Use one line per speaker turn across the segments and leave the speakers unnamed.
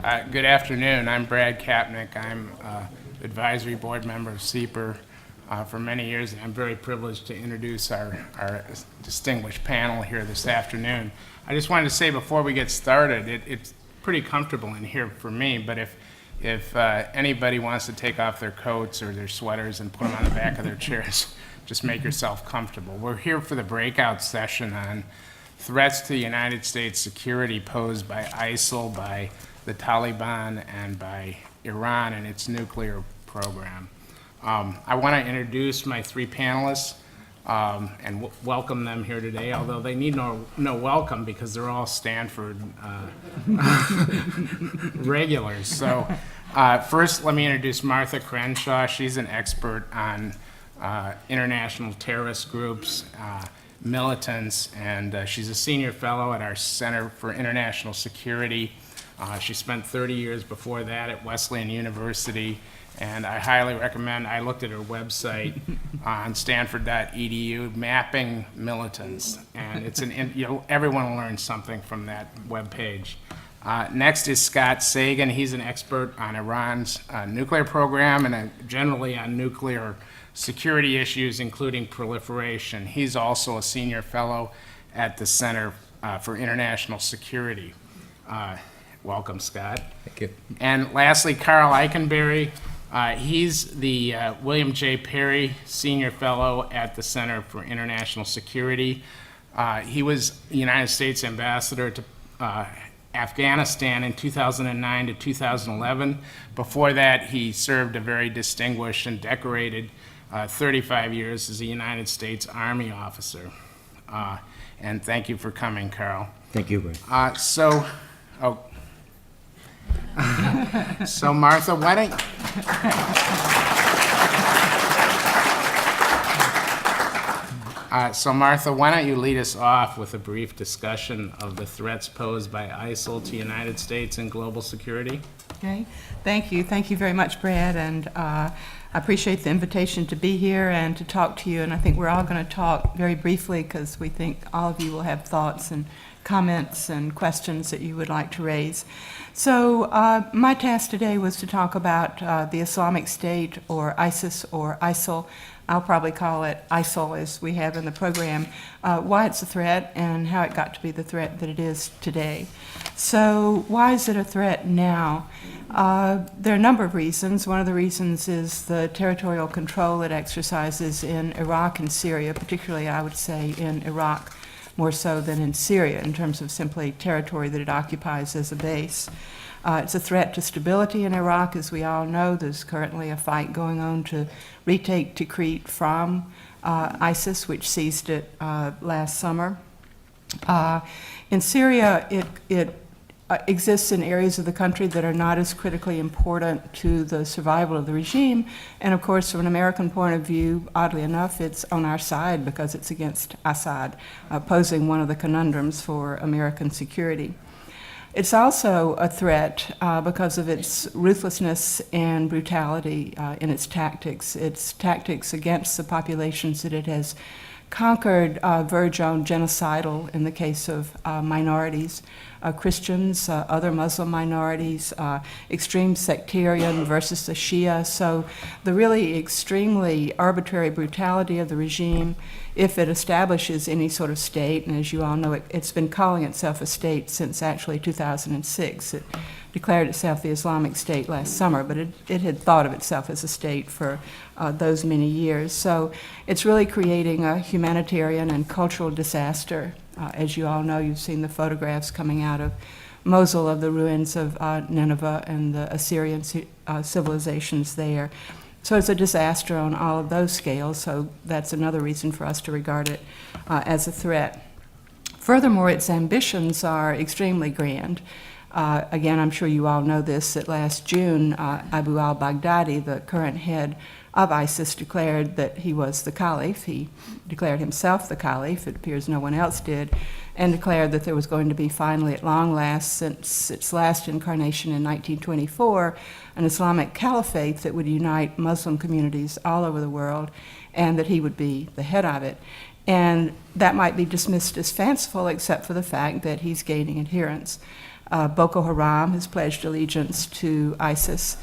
Good afternoon. I'm Brad Kapnick. I'm advisory board member of SIEPR for many years, and I'm very privileged to introduce our distinguished panel here this afternoon. I just wanted to say before we get started, it's pretty comfortable in here for me, but if anybody wants to take off their coats or their sweaters and put them on the back of their chairs, just make yourself comfortable. We're here for the breakout session on threats to the United States security posed by ISIL, by the Taliban, and by Iran and its nuclear program. I want to introduce my three panelists and welcome them here today, although they need no welcome because they're all Stanford regulars. So first, let me introduce Martha Crenshaw. She's an expert on international terrorist groups, militants, and she's a senior fellow at our Center for International Security. She spent 30 years before that at Wesleyan University, and I highly recommend, I looked at her website on stanford.edu, Mapping Militants, and it's everyone will learn something from that webpage. Next is Scott Sagan. He's an expert on Iran's nuclear program and generally on nuclear security issues, including proliferation. He's also a senior fellow at the Center for International Security. Welcome, Scott.
Thank you.
And lastly, Karl Eikenberry. He's the William J. Perry Senior Fellow at the Center for International Security. He was the United States Ambassador to Afghanistan in 2009 to 2011. Before that, he served a very distinguished and decorated 35 years as a United States Army officer. And thank you for coming, Karl.
Thank you, Brad.
So Martha, why don't you lead us off with a brief discussion of the threats posed by ISIL to the United States and global security?
Okay, thank you. Thank you very much, Brad, and I appreciate the invitation to be here and to talk to you, and I think we're all going to talk very briefly because we think all of you will have thoughts and comments and questions that you would like to raise. So my task today was to talk about the Islamic State, or ISIS, or ISIL. I'll probably call it ISIL as we have in the program, why it's a threat and how it got to be the threat that it is today. So why is it a threat now? There are a number of reasons. One of the reasons is the territorial control it exercises in Iraq and Syria, particularly I would say in Iraq, more so than in Syria in terms of simply territory that it occupies as a base. It's a threat to stability in Iraq, as we all know. There's currently a fight going on to retake Tikrit from ISIS, which seized it last summer. In Syria, it exists in areas of the country that are not as critically important to the survival of the regime. And of course, from an American point of view, oddly enough, it's on our side because it's against Assad, posing one of the conundrums for American security. It's also a threat because of its ruthlessness and brutality in its tactics against the populations that it has conquered verge on genocidal in the case of minorities, Christians, other Muslim minorities, extreme sectarian versus the Shia. So the really extremely arbitrary brutality of the regime, if it establishes any sort of state, and as you all know, it's been calling itself a state since actually 2006. It declared itself the Islamic State last summer, but it had thought of itself as a state for those many years. So it's really creating a humanitarian and cultural disaster. As you all know, you've seen the photographs coming out of Mosul of the ruins of Nineveh and the Assyrian civilizations there. So it's a disaster on all of those scales, so that's another reason for us to regard it as a threat. Furthermore, its ambitions are extremely grand. Again, I'm sure you all know this, that last June, Abu al-Baghdadi, the current head of ISIS, declared that he was the caliph. He declared himself the caliph, it appears no one else did, and declared that there was going to be finally, at long last, since its last incarnation in 1924, an Islamic caliphate that would unite Muslim communities all over the world, and that he would be the head of it. And that might be dismissed as fanciful, except for the fact that he's gaining adherents. Boko Haram has pledged allegiance to ISIS.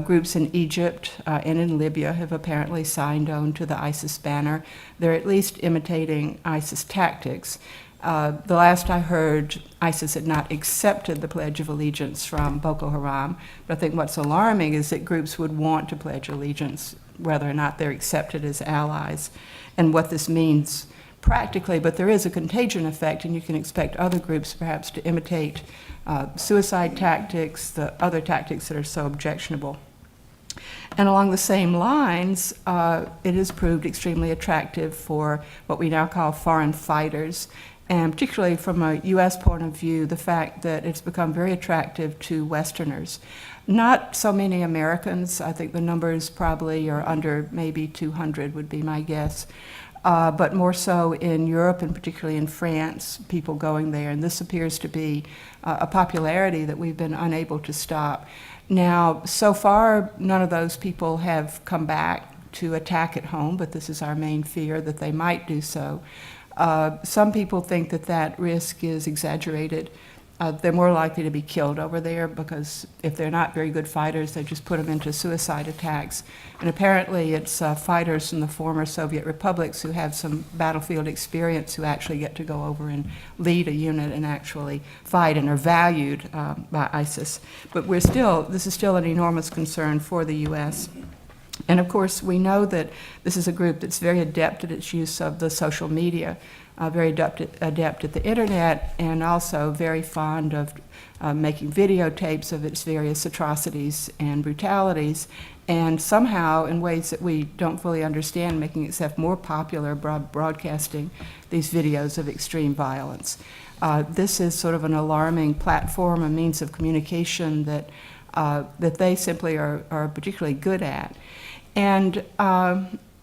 Groups in Egypt and in Libya have apparently signed on to the ISIS banner. They're at least imitating ISIS tactics. The last I heard, ISIS had not accepted the Pledge of Allegiance from Boko Haram, but I think what's alarming is that groups would want to pledge allegiance, whether or not they're accepted as allies, and what this means practically. But there is a contagion effect, and you can expect other groups perhaps to imitate suicide tactics, the other tactics that are so objectionable. And along the same lines, it has proved extremely attractive for what we now call foreign fighters, and particularly from a U.S. point of view, the fact that it's become very attractive to Westerners. Not so many Americans. I think the numbers probably are under maybe 200 would be my guess. But more so in Europe and particularly in France, people going there. And this appears to be a popularity that we've been unable to stop. Now, so far, none of those people have come back to attack at home, but this is our main fear, that they might do so. Some people think that that risk is exaggerated. They're more likely to be killed over there because if they're not very good fighters, they just put them into suicide attacks. And apparently it's fighters from the former Soviet republics who have some battlefield experience who actually get to go over and lead a unit and actually fight and are valued by ISIS. But this is still an enormous concern for the U.S. And of course, we know that this is a group that's very adept at its use of the social media, very adept at the internet, and also very fond of making videotapes of its various atrocities and brutalities, and somehow, in ways that we don't fully understand, making itself more popular, broadcasting these videos of extreme violence. This is sort of an alarming platform, a means of communication that they simply are particularly good at. And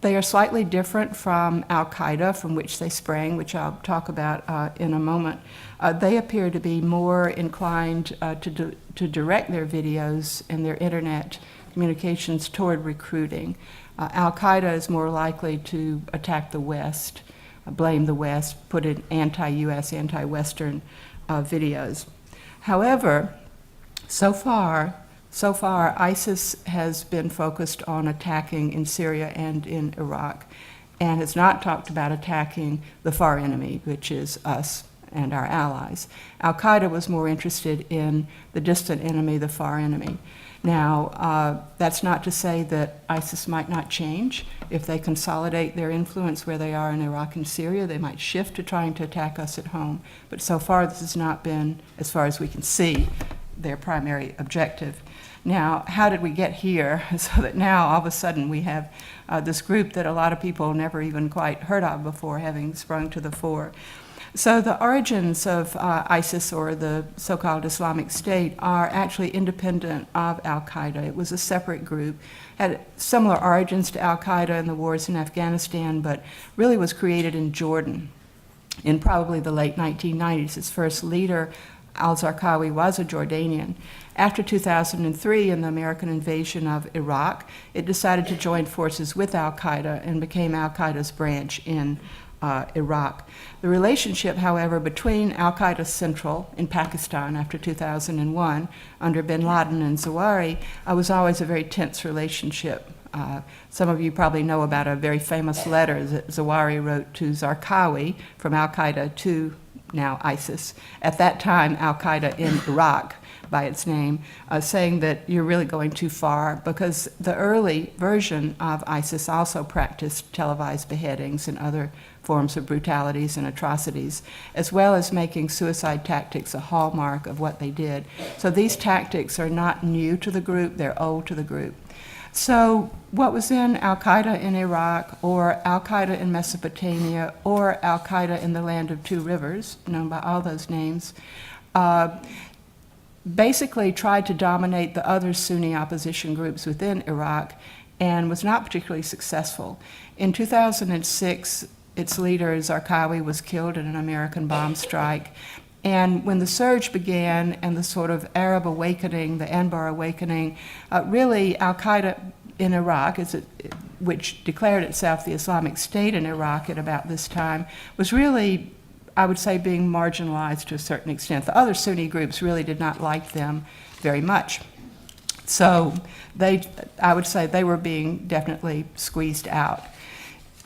they are slightly different from al-Qaeda, from which they sprang, which I'll talk about in a moment. They appear to be more inclined to direct their videos and their internet communications toward recruiting. Al-Qaeda is more likely to attack the West, blame the West, put in anti-US, anti-Western videos. However, so far, ISIS has been focused on attacking in Syria and in Iraq, and has not talked about attacking the far enemy, which is us and our allies. Al-Qaeda was more interested in the distant enemy, the far enemy. Now, that's not to say that ISIS might not change. If they consolidate their influence where they are in Iraq and Syria, they might shift to trying to attack us at home. But so far, this has not been, as far as we can see, their primary objective. Now, how did we get here so that now all of a sudden we have this group that a lot of people never even quite heard of before having sprung to the fore? So the origins of ISIS, or the so-called Islamic State, are actually independent of al-Qaeda. It was a separate group, had similar origins to al-Qaeda in the wars in Afghanistan, but really was created in Jordan in probably the late 1990s. Its first leader, al-Zarqawi, was a Jordanian. After 2003, in the American invasion of Iraq, it decided to join forces with al-Qaeda and became al-Qaeda's branch in Iraq. The relationship, however, between al-Qaeda Central in Pakistan after 2001, under bin Laden and Zawahiri, was always a very tense relationship. Some of you probably know about a very famous letter that Zawahiri wrote to Zarqawi from al-Qaeda to now ISIS. At that time, al-Qaeda in Iraq, by its name, saying that you're really going too far, because the early version of ISIS also practiced televised beheadings and other forms of brutalities and atrocities, as well as making suicide tactics a hallmark of what they did. So these tactics are not new to the group, they're old to the group. So what was in al-Qaeda in Iraq, or al-Qaeda in Mesopotamia, or al-Qaeda in the land of two rivers, known by all those names, basically tried to dominate the other Sunni opposition groups within Iraq and was not particularly successful. In 2006, its leader, Zarqawi, was killed in an American bomb strike. And when the surge began and the sort of Arab awakening, the Anbar awakening, really al-Qaeda in Iraq, which declared itself the Islamic State in Iraq at about this time, was really I would say, being marginalized to a certain extent. The other Sunni groups really did not like them very much. So I would say they were being definitely squeezed out.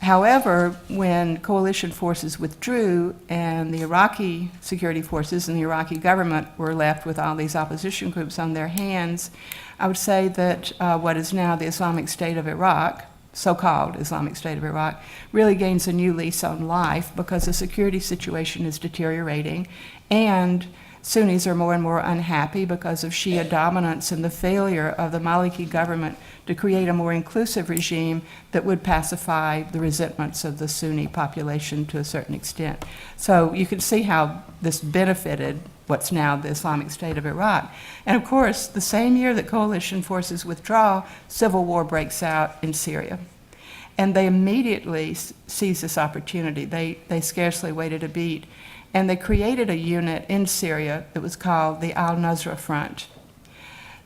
However, when coalition forces withdrew and the Iraqi security forces and the Iraqi government were left with all these opposition groups on their hands, I would say that what is now the Islamic State of Iraq, so-called Islamic State of Iraq, really gains a new lease on life because the security situation is deteriorating, and Sunnis are more and more unhappy because of Shia dominance and the failure of the Maliki government to create a more inclusive regime that would pacify the resentments of the Sunni population to a certain extent. So you can see how this benefited what's now the Islamic State of Iraq. And of course, the same year that coalition forces withdraw, civil war breaks out in Syria. And they immediately seize this opportunity. They scarcely waited a beat. And they created a unit in Syria that was called the Al-Nusra Front.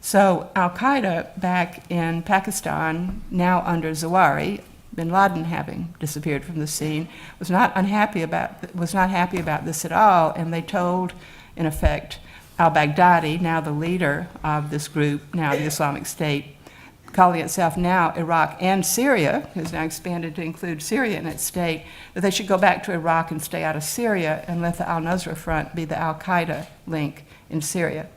So al-Qaeda back in Pakistan, now under Zawahiri, bin Laden having disappeared from the scene, was not happy about this at all, and they told, in effect, al-Baghdadi, now the leader of this group, now the Islamic State, calling itself now Iraq and Syria, has now expanded to include Syria in its state, that they should go back to Iraq and stay out of Syria and let the al-Nusra Front be the al-Qaeda link in Syria.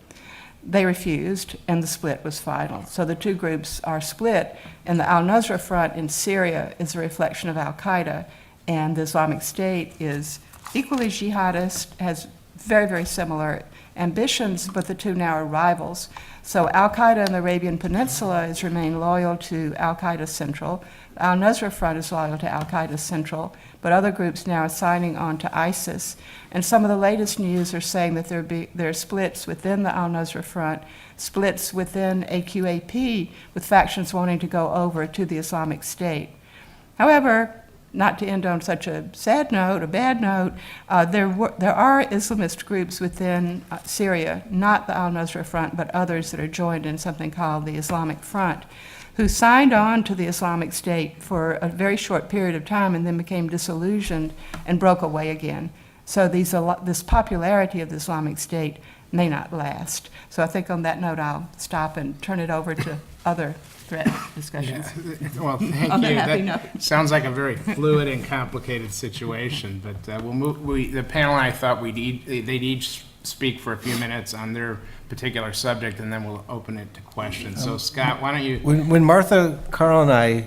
They refused, and the split was final. So the two groups are split, and the al-Nusra Front in Syria is a reflection of al-Qaeda, and the Islamic State is equally jihadist, has very, very similar ambitions, but the two now are rivals. So al-Qaeda in the Arabian Peninsula has remained loyal to al-Qaeda Central. The al-Nusra Front is loyal to al-Qaeda Central, but other groups now are signing on to ISIS. And some of the latest news are saying that there are splits within the al-Nusra Front, splits within AQAP, with factions wanting to go over to the Islamic State. However, not to end on such a sad note, a bad note, there are Islamist groups within Syria, not the al-Nusra Front, but others that are joined in something called the Islamic Front, who signed on to the Islamic State for a very short period of time and then became disillusioned and broke away again. So this popularity of the Islamic State may not last. So I think on that note, I'll stop and turn it over to other threat discussions.
Yeah. Well, thank
On
you.
that happy
That
note.
sounds like a very fluid and complicated situation, but we'll move. The panel and I thought they'd each speak for a few minutes on their particular subject, and then we'll open it to questions. So, Scott, why don't you?
When Martha, Karl, and I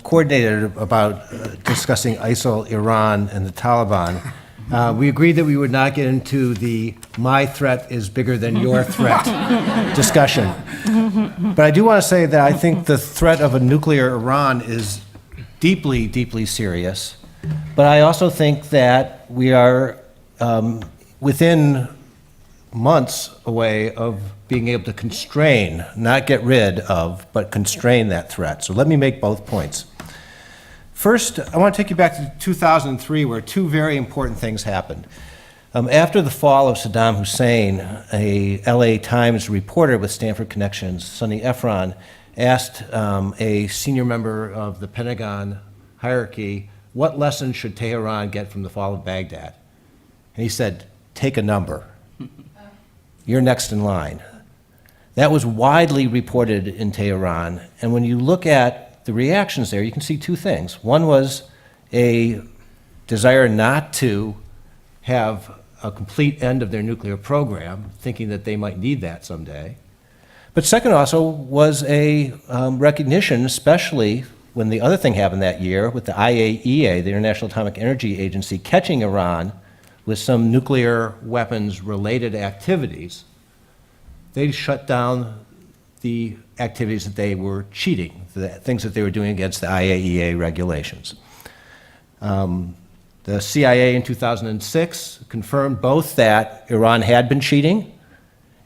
coordinated about discussing ISIL, Iran, and the Taliban, we agreed that we would not get into the "my threat is bigger than your threat" discussion. But I do want to say that I think the threat of a nuclear Iran is deeply, deeply serious. But I also think that we are within months away of being able to constrain, not get rid of, but constrain that threat. So let me make both points. First, I want to take you back to 2003, where two very important things happened. After the fall of Saddam Hussein, a LA Times reporter with Stanford connections, Sonny Efron, asked a senior member of the Pentagon hierarchy, what lessons should Tehran get from the fall of Baghdad? And he said, take a number. You're next in line. That was widely reported in Tehran, and when you look at the reactions there, you can see two things. One was a desire not to have a complete end of their nuclear program, thinking that they might need that someday. But second also was a recognition, especially when the other thing happened that year with the IAEA, the International Atomic Energy Agency, catching Iran with some nuclear weapons-related activities. They shut down the activities that they were cheating, the things that they were doing against the IAEA regulations. The CIA in 2006 confirmed both that Iran had been cheating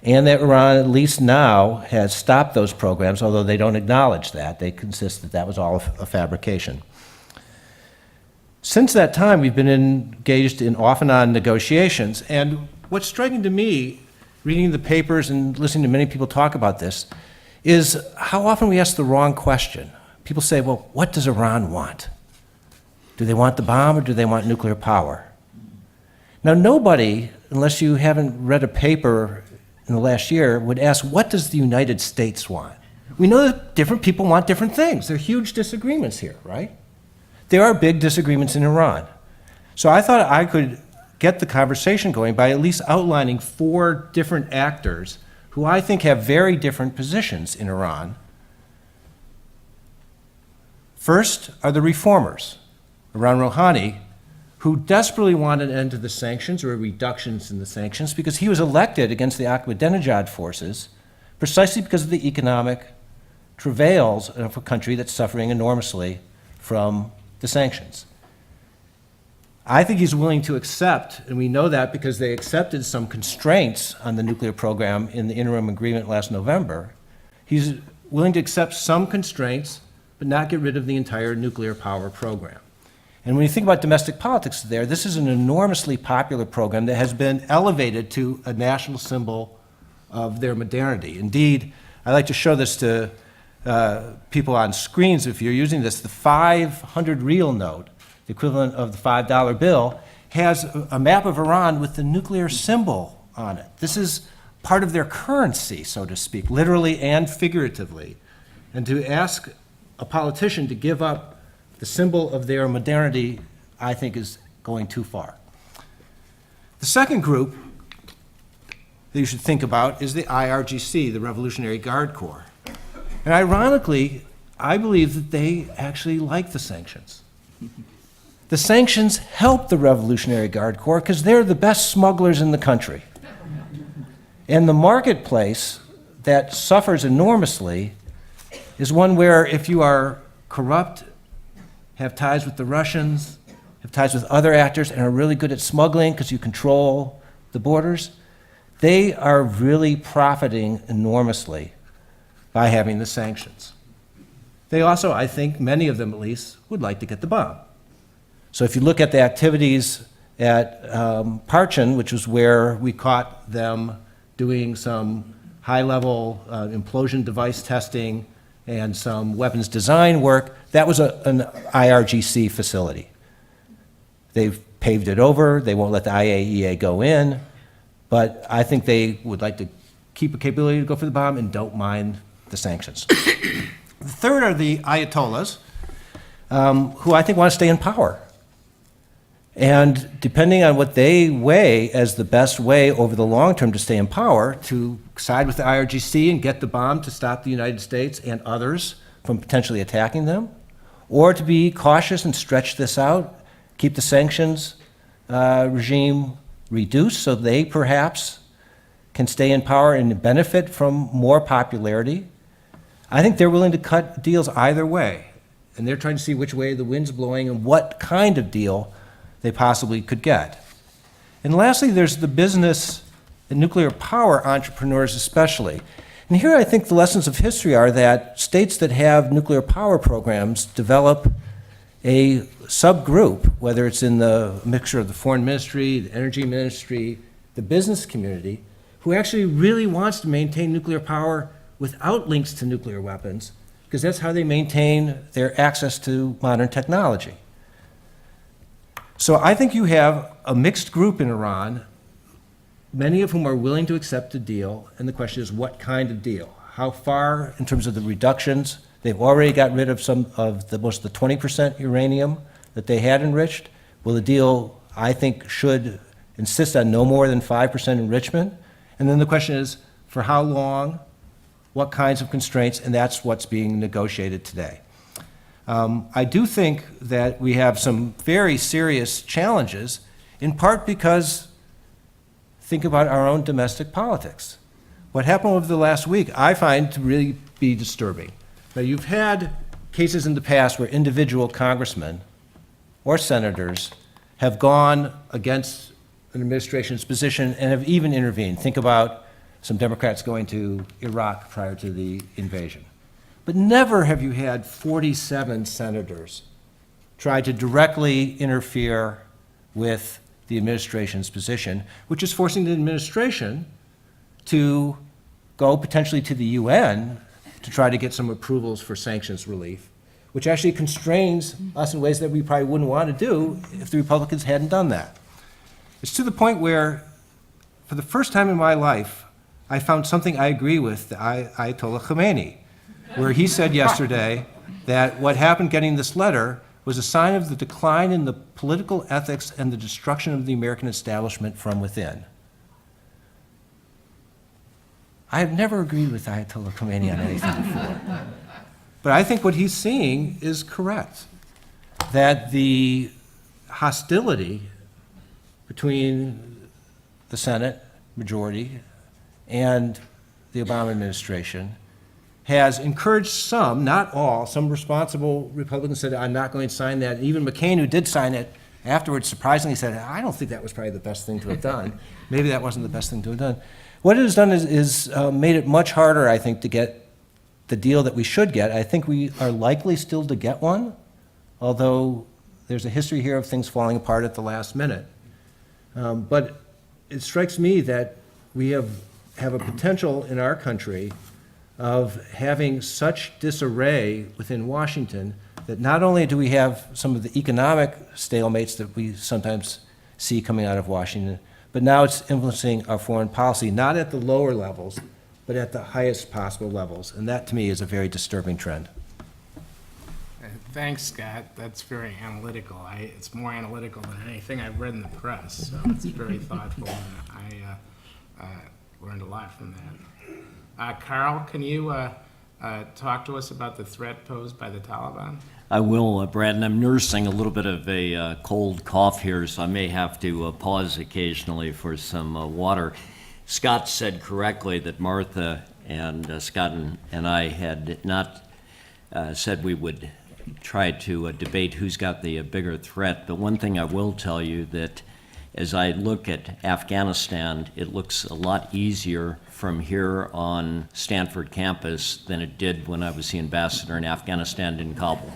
and that Iran, at least now, has stopped those programs, although they don't acknowledge that. They insist that that was all a fabrication. Since that time, we've been engaged in off and on negotiations, and what's striking to me, reading the papers and listening to many people talk about this, is how often we ask the wrong question. People say, well, what does Iran want? Do they want the bomb or do they want nuclear power? Now, nobody, unless you haven't read a paper in the last year, would ask, what does the United States want? We know that different people want different things. There are huge disagreements here, right? There are big disagreements in Iran. So I thought I could get the conversation going by at least outlining 4 different actors who I think have very different positions in Iran. First are the reformers, Iran Rouhani, who desperately wanted an end to the sanctions or reductions in the sanctions because he was elected against the Ahmadinejad forces precisely because of the economic travails of a country that's suffering enormously from the sanctions. I think he's willing to accept, and we know that because they accepted some constraints on the nuclear program in the interim agreement last November. He's willing to accept some constraints, but not get rid of the entire nuclear power program. And when you think about domestic politics there, this is an enormously popular program that has been elevated to a national symbol of their modernity. Indeed, I like to show this to people on screens if you're using this. The 500 real note, the equivalent of the $5 bill, has a map of Iran with the nuclear symbol on it. This is part of their currency, so to speak, literally and figuratively. And to ask a politician to give up the symbol of their modernity, I think, is going too far. The second group that you should think about is the IRGC, the Revolutionary Guard Corps. And ironically, I believe that they actually like the sanctions. The sanctions help the Revolutionary Guard Corps because they're the best smugglers in the country. And the marketplace that suffers enormously is one where if you are corrupt, have ties with the Russians, have ties with other actors, and are really good at smuggling because you control the borders, they are really profiting enormously by having the sanctions. They also, I think, many of them at least, would like to get the bomb. So if you look at the activities at Parchin, which was where we caught them doing some high-level implosion device testing and some weapons design work, that was an IRGC facility. They've paved it over. They won't let the IAEA go in. But I think they would like to keep a capability to go for the bomb and don't mind the sanctions. The third are the Ayatollahs, who I think want to stay in power. And depending on what they weigh as the best way over the long term to stay in power, to side with the IRGC and get the bomb to stop the United States and others from potentially attacking them, or to be cautious and stretch this out, keep the sanctions regime reduced so they perhaps can stay in power and benefit from more popularity. I think they're willing to cut deals either way, and they're trying to see which way the wind's blowing and what kind of deal they possibly could get. And lastly, there's the business and nuclear power entrepreneurs especially. And here I think the lessons of history are that states that have nuclear power programs develop a subgroup, whether it's in the mixture of the foreign ministry, the energy ministry, the business community, who actually really wants to maintain nuclear power without links to nuclear weapons, because that's how they maintain their access to modern technology. So I think you have a mixed group in Iran, many of whom are willing to accept a deal, and the question is what kind of deal? How far in terms of the reductions? They've already got rid of some of the 20% uranium that they had enriched. Well, the deal, I think, should insist on no more than 5% enrichment. And then the question is, for how long, what kinds of constraints, and that's what's being negotiated today. I do think that we have some very serious challenges, in part because, think about our own domestic politics. What happened over the last week, I find to really be disturbing. Now, you've had cases in the past where individual congressmen or senators have gone against an administration's position and have even intervened. Think about some Democrats going to Iraq prior to the invasion. But never have you had 47 senators try to directly interfere with the administration's position, which is forcing the administration to go potentially to the UN to try to get some approvals for sanctions relief, which actually constrains us in ways that we probably wouldn't want to do if the Republicans hadn't done that. It's to the point where, for the first time in my life, I found something I agree with the Ayatollah Khomeini, where he said yesterday that what happened getting this letter was a sign of the decline in the political ethics and the destruction of the American establishment from within. I have never agreed with Ayatollah Khomeini on anything before. But I think what he's seeing is correct, that the hostility between the Senate majority and the Obama administration has encouraged some, not all, some responsible Republicans said, I'm not going to sign that. Even McCain, who did sign it, afterwards surprisingly said, I don't think that was probably the best thing to have done. Maybe that wasn't the best thing to have done. What it has done is made it much harder, I think, to get the deal that we should get. I think we are likely still to get one, although there's a history here of things falling apart at the last minute. But it strikes me that we have a potential in our country of having such disarray within Washington that not only do we have some of the economic stalemates that we sometimes see coming out of Washington, but now it's influencing our foreign policy, not at the lower levels, but at the highest possible levels. And that, to me, is a very disturbing trend.
Thanks, Scott. That's very analytical. It's more analytical than anything I've read in the press, so it's very thoughtful, and I learned a lot from that. Karl, can you talk to us about the threat posed by the Taliban?
I will, Brad, and I'm nursing a little bit of a cold cough here, so I may have to pause occasionally for some water. Scott said correctly that Martha and Scott and I had not said we would try to debate who's got the bigger threat, but one thing I will tell you that as I look at Afghanistan, it looks a lot easier from here on Stanford campus than it did when I was the ambassador in Afghanistan in Kabul.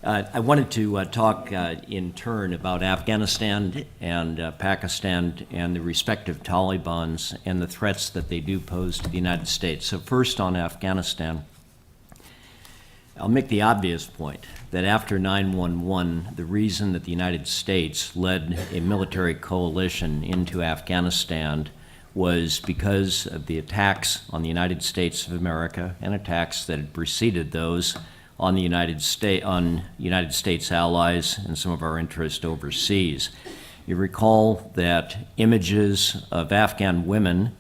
I wanted to talk in turn about Afghanistan and Pakistan and the respective Talibans and the threats that they do pose to the United States. So first on Afghanistan, I'll make the obvious point that after 9/11, the reason that the United States led a military coalition into Afghanistan was because of the attacks on the United States of America and attacks that had preceded those on the United States allies and some of our interest overseas. You recall that images of Afghan women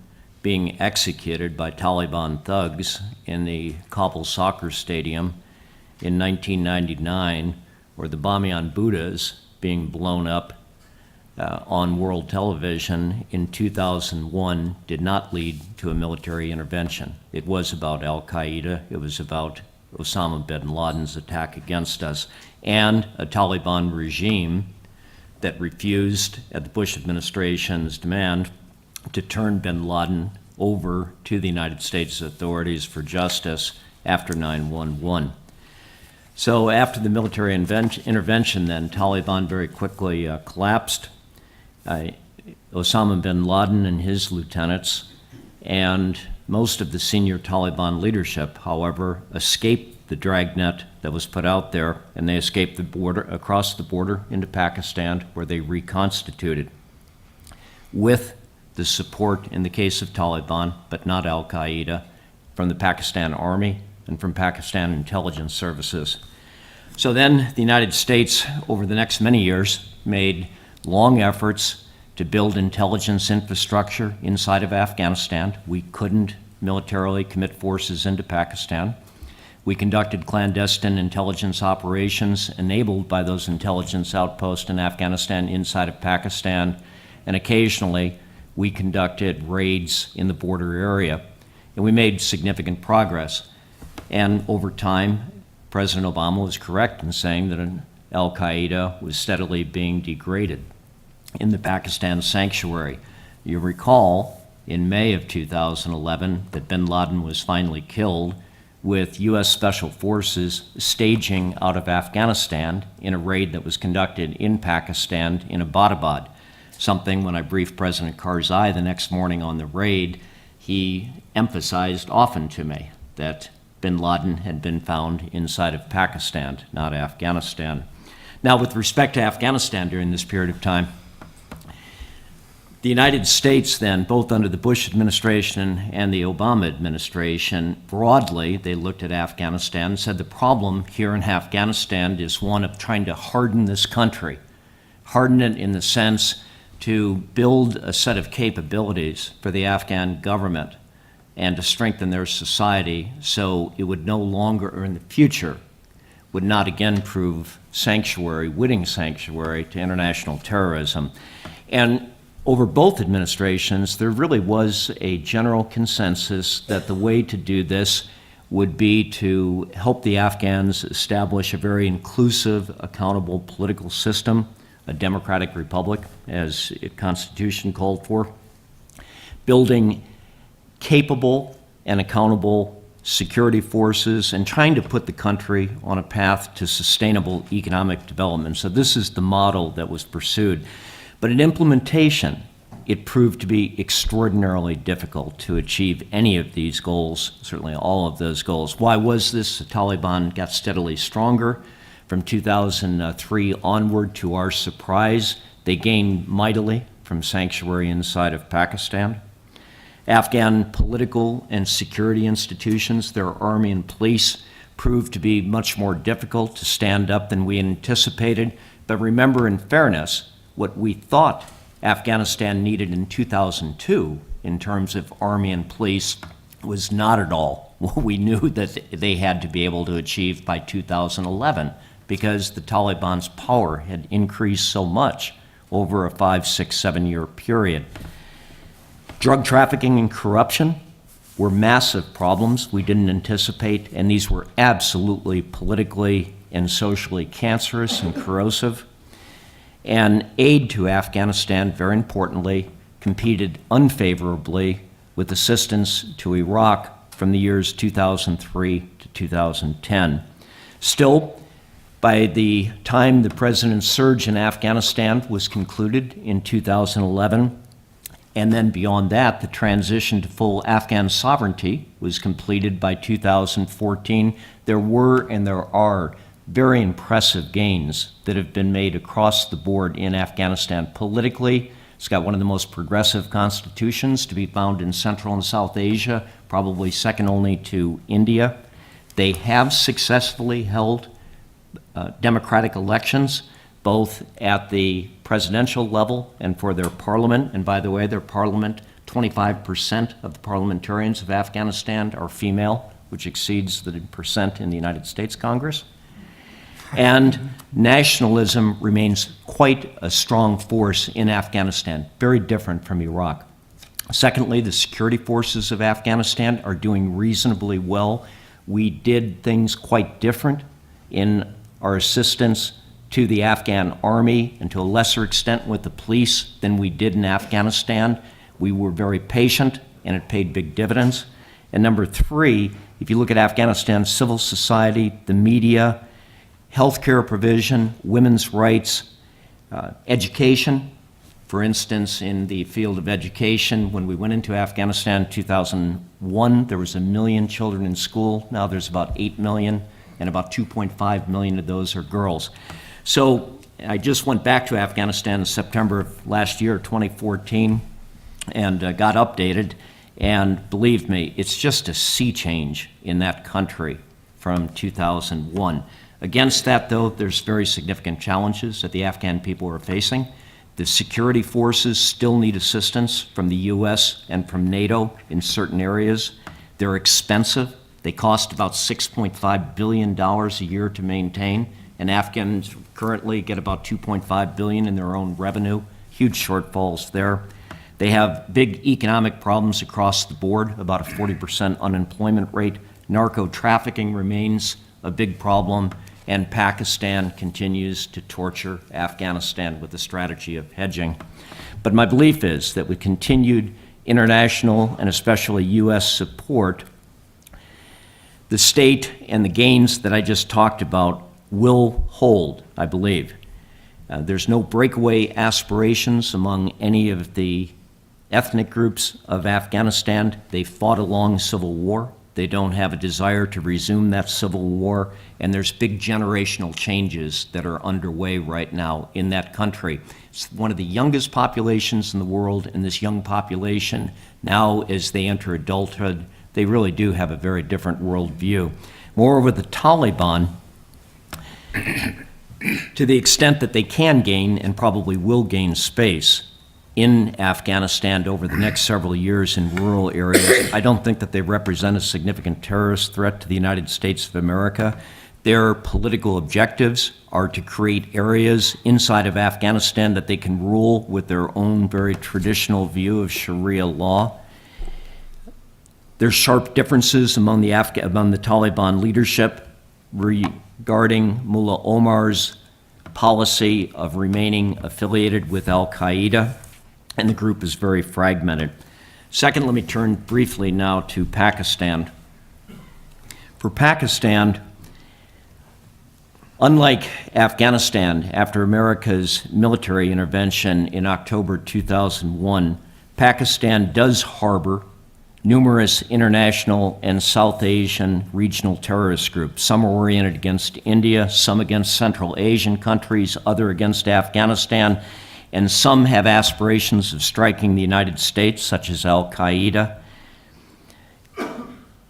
being executed by Taliban thugs in the Kabul soccer stadium in 1999, or the Bamyan Buddhas being blown up on world television in 2001 did not lead to a military intervention. It was about al-Qaeda, it was about Osama bin Laden's attack against us, and a Taliban regime that refused, at the Bush administration's demand, to turn bin Laden over to the United States authorities for justice after 9/11. So after the military intervention then, Taliban very quickly collapsed. Osama bin Laden and his lieutenants and most of the senior Taliban leadership, however, escaped the dragnet that was put out there, and they escaped the border, across the border into Pakistan, where they reconstituted with the support, in the case of Taliban, but not al-Qaeda, from the Pakistan Army and from Pakistan intelligence services. So then the United States, over the next many years, made long efforts to build intelligence infrastructure inside of Afghanistan. We couldn't militarily commit forces into Pakistan. We conducted clandestine intelligence operations enabled by those intelligence outposts in Afghanistan inside of Pakistan, and occasionally we conducted raids in the border area, and we made significant progress. And over time, President Obama was correct in saying that al-Qaeda was steadily being degraded in the Pakistan sanctuary. You recall in May of 2011 that bin Laden was finally killed, with U.S. Special Forces staging out of Afghanistan in a raid that was conducted in Pakistan in Abbottabad. Something, when I briefed President Karzai the next morning on the raid, he emphasized often to me that bin Laden had been found inside of Pakistan, not Afghanistan. Now, with respect to Afghanistan during this period of time, The United States then, both under the Bush administration and the Obama administration, broadly, they looked at Afghanistan and said the problem here in Afghanistan is one of trying to harden this country. Harden it in the sense to build a set of capabilities for the Afghan government and to strengthen their society so it would no longer, or in the future, would not again prove sanctuary, witting sanctuary to international terrorism. And over both administrations, there really was a general consensus that the way to do this would be to help the Afghans establish a very inclusive, accountable political system, a democratic republic, as the Constitution called for, building capable and accountable security forces, and trying to put the country on a path to sustainable economic development. So this is the model that was pursued. But in implementation, it proved to be extraordinarily difficult to achieve any of these goals, certainly all of those goals. Why was this? The Taliban got steadily stronger. From 2003 onward, to our surprise, they gained mightily from sanctuary inside of Pakistan. Afghan political and security institutions, their army and police, proved to be much more difficult to stand up than we anticipated. But remember, in fairness, what we thought Afghanistan needed in 2002 in terms of army and police was not at all what we knew that they had to be able to achieve by 2011, because the Taliban's power had increased so much over a 5, 6, 7-year period. Drug trafficking and corruption were massive problems we didn't anticipate, and these were absolutely politically and socially cancerous and corrosive. And aid to Afghanistan, very importantly, competed unfavorably with assistance to Iraq from the years 2003 to 2010. Still, by the time the president's surge in Afghanistan was concluded in 2011, and then beyond that, the transition to full Afghan sovereignty was completed by 2014, there were and there are very impressive gains that have been made across the board in Afghanistan politically. It's got one of the most progressive constitutions to be found in Central and South Asia, probably second only to India. They have successfully held democratic elections, both at the presidential level and for their parliament. And by the way, their parliament, 25% of the parliamentarians of Afghanistan are female, which exceeds the percent in the United States Congress. And nationalism remains quite a strong force in Afghanistan, very different from Iraq. Secondly, the security forces of Afghanistan are doing reasonably well. We did things quite different in our assistance to the Afghan army, and to a lesser extent with the police, than we did in Afghanistan. We were very patient, and it paid big dividends. And number three, if you look at Afghanistan's civil society, the media, healthcare provision, women's rights, education. For instance, in the field of education, when we went into Afghanistan in 2001, there was 1 million children in school. Now there's about 8 million, and about 2.5 million of those are girls. So I just went back to Afghanistan in September of last year, 2014, and got updated. And believe me, it's just a sea change in that country from 2001. Against that, though, there's very significant challenges that the Afghan people are facing. The security forces still need assistance from the U.S. and from NATO in certain areas. They're expensive. They cost about $6.5 billion a year to maintain, and Afghans currently get about $2.5 billion in their own revenue. Huge shortfalls there. They have big economic problems across the board, about a 40% unemployment rate. Narco trafficking remains a big problem, and Pakistan continues to torture Afghanistan with the strategy of hedging. But my belief is that with continued international and especially U.S. support, the state and the gains that I just talked about will hold, I believe. There's no breakaway aspirations among any of the ethnic groups of Afghanistan. They fought a long civil war. They don't have a desire to resume that civil war, and there's big generational changes that are underway right now in that country. It's one of the youngest populations in the world, and this young population, now as they enter adulthood, they really do have a very different worldview. Moreover, the Taliban, to the extent that they can gain and probably will gain space in Afghanistan over the next several years in rural areas, I don't think that they represent a significant terrorist threat to the United States of America. Their political objectives are to create areas inside of Afghanistan that they can rule with their own very traditional view of Sharia law. There's sharp differences among the Taliban leadership regarding Mullah Omar's policy of remaining affiliated with al-Qaeda, and the group is very fragmented. Second, let me turn briefly now to Pakistan. For Pakistan, unlike Afghanistan, after America's military intervention in October 2001, Pakistan does harbor numerous international and South Asian regional terrorist groups. Some are oriented against India, some against Central Asian countries, other against Afghanistan, and some have aspirations of striking the United States, such as al-Qaeda.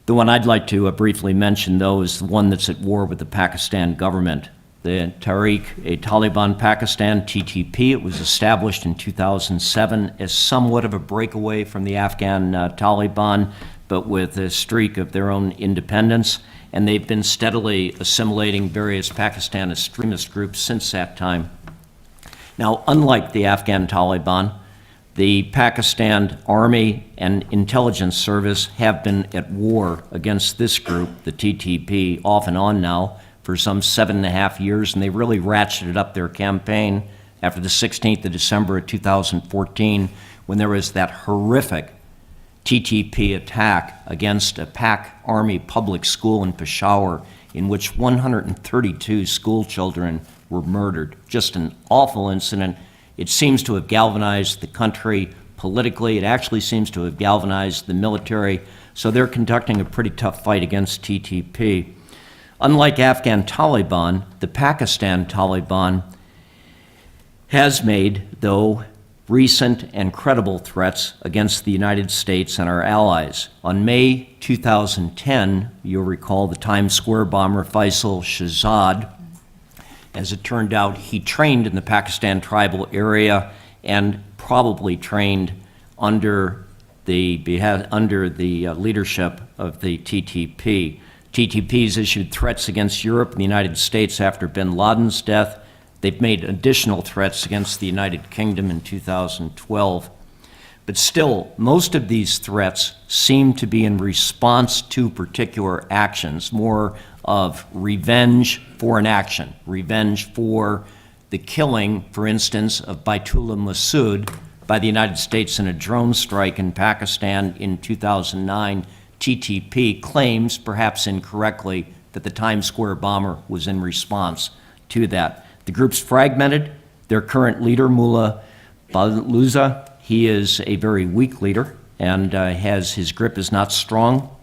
The one I'd like to briefly mention, though, is the one that's at war with the Pakistan government. The Taliban Pakistan, TTP, it was established in 2007 as somewhat of a breakaway from the Afghan Taliban, but with a streak of their own independence, and they've been steadily assimilating various Pakistan extremist groups since that time. Now, unlike the Afghan Taliban, the Pakistan Army and Intelligence Service have been at war against this group, the TTP, off and on now, for some 7.5 years, and they really ratcheted up their campaign after the 16th of December of 2014, when there was that horrific TTP attack against a Pak Army public school in Peshawar, in which 132 school children were murdered. Just an awful incident. It seems to have galvanized the country politically. It actually seems to have galvanized the military. So they're conducting a pretty tough fight against TTP. Unlike Afghan Taliban, the Pakistan Taliban has made, though, recent and credible threats against the United States and our allies. On May 2010, you'll recall the Times Square bomber Faisal Shahzad. As it turned out, he trained in the Pakistan tribal area and probably trained under the leadership of the TTP. TTP's issued threats against Europe and the United States after bin Laden's death. They've made additional threats against the United Kingdom in 2012. But still, most of these threats seem to be in response to particular actions, more of revenge for an action, revenge for the killing, for instance, of Baitullah Masood by the United States in a drone strike in Pakistan in 2009. TTP claims, perhaps incorrectly, that the Times Square bomber was in response to that. The group's fragmented. Their current leader, Mullah Baluza, he is a very weak leader and his grip is not strong.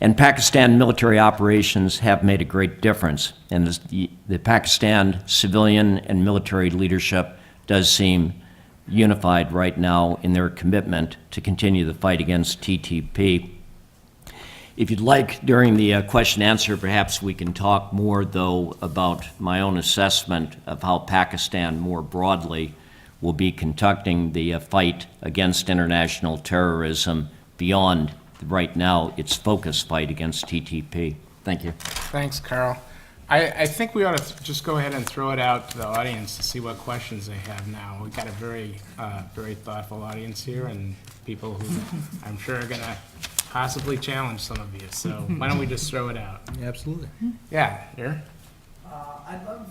And Pakistan military operations have made a great difference. And the Pakistan civilian and military leadership does seem unified right now in their commitment to continue the fight against TTP. If you'd like, during the question answer, perhaps we can talk more, though, about my own assessment of how Pakistan more broadly will be conducting the fight against international terrorism beyond, right now, its focus fight against TTP. Thank you.
Thanks, Karl. I think we ought to just go ahead and throw it out to the audience to see what questions they have now. We've got a very thoughtful audience here and people who I'm sure are going to possibly challenge some of you. So why don't we just throw it out?
Absolutely.
Yeah, here.
I'd love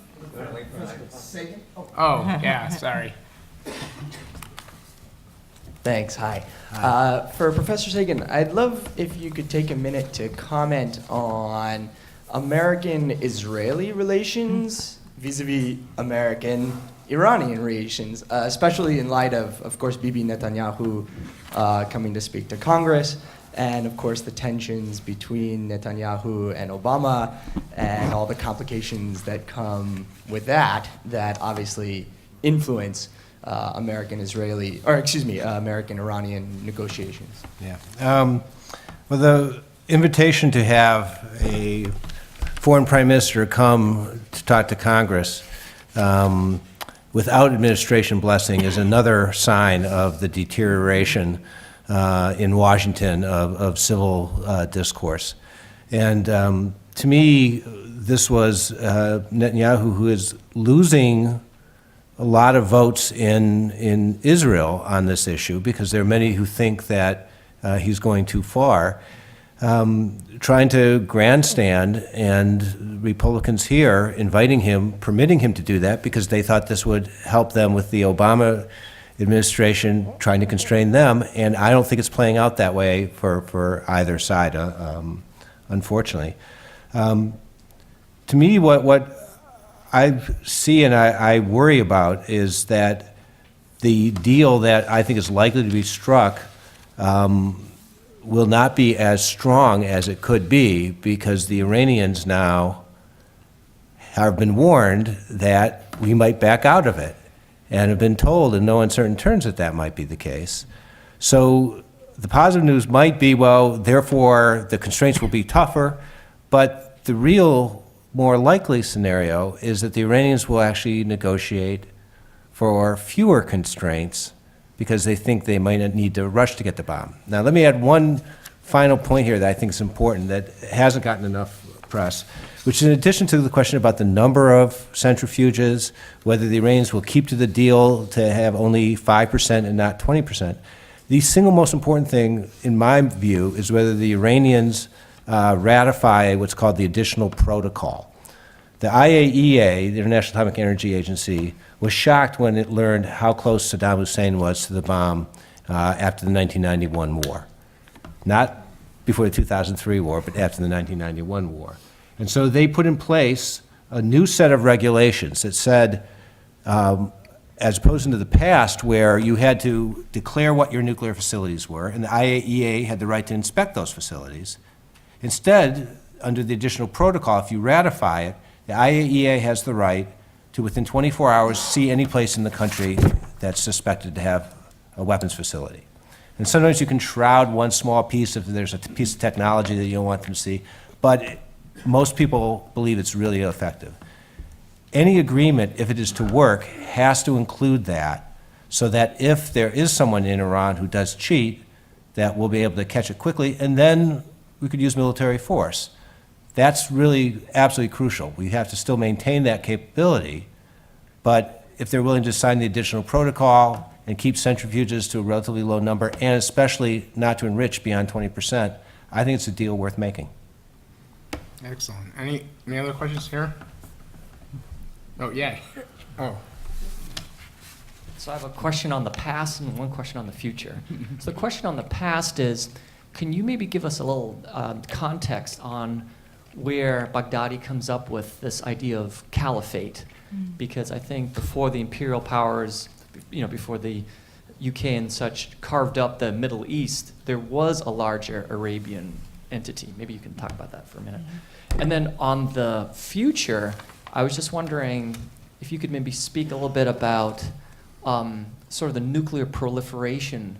Sagan.
Oh, yeah, sorry.
Thanks. Hi. For Professor Sagan, I'd love if you could take a minute to comment on American-Israeli relations vis-a-vis American-Iranian relations, especially in light of course, Bibi Netanyahu coming to speak to Congress, and of course the tensions between Netanyahu and Obama and all the complications that come with that obviously influence American-Iranian negotiations.
Yeah. Well, the invitation to have a foreign prime minister come to talk to Congress without administration blessing is another sign of the deterioration in Washington of civil discourse. And to me, this was Netanyahu, who is losing a lot of votes in Israel on this issue, because there are many who think that he's going too far, trying to grandstand, and Republicans here inviting him, permitting him to do that, because they thought this would help them with the Obama administration trying to constrain them, and I don't think it's playing out that way for either side, unfortunately. To me, what I see and I worry about is that the deal that I think is likely to be struck will not be as strong as it could be, because the Iranians now have been warned that we might back out of it, and have been told in no uncertain terms that that might be the case. So the positive news might be, well, therefore the constraints will be tougher, but the real more likely scenario is that the Iranians will actually negotiate for fewer constraints because they think they might not need to rush to get the bomb. Now, let me add one final point here that I think is important that hasn't gotten enough press, which is in addition to the question about the number of centrifuges, whether the Iranians will keep to the deal to have only 5% and not 20%, the single most important thing, in my view, is whether the Iranians ratify what's called the additional protocol. The IAEA, the International Atomic Energy Agency, was shocked when it learned how close Saddam Hussein was to the bomb after the 1991 war. Not before the 2003 war, but after the 1991 war. And so they put in place a new set of regulations that said, as opposed to the past where you had to declare what your nuclear facilities were, and the IAEA had the right to inspect those facilities, instead, under the additional protocol, if you ratify it, the IAEA has the right to, within 24 hours, see any place in the country that's suspected to have a weapons facility. And sometimes you can shroud one small piece if there's a piece of technology that you don't want them to see, but most people believe it's really effective. Any agreement, if it is to work, has to include that, so that if there is someone in Iran who does cheat, that we'll be able to catch it quickly, and then we could use military force. That's really absolutely crucial. We have to still maintain that capability, but if they're willing to sign the additional protocol and keep centrifuges to a relatively low number, and especially not to enrich beyond 20%, I think it's a deal worth making.
Excellent. Any other questions here? Oh, yeah. Oh.
So I have a question on the past and one question on the future. So the question on the past is, can you maybe give us a little context on where Baghdadi comes up with this idea of caliphate? Because I think before the imperial powers, before the UK and such carved up the Middle East, there was a larger Arabian entity. Maybe you can talk about that for a minute. And then on the future, I was just wondering if you could maybe speak a little bit about sort of the nuclear proliferation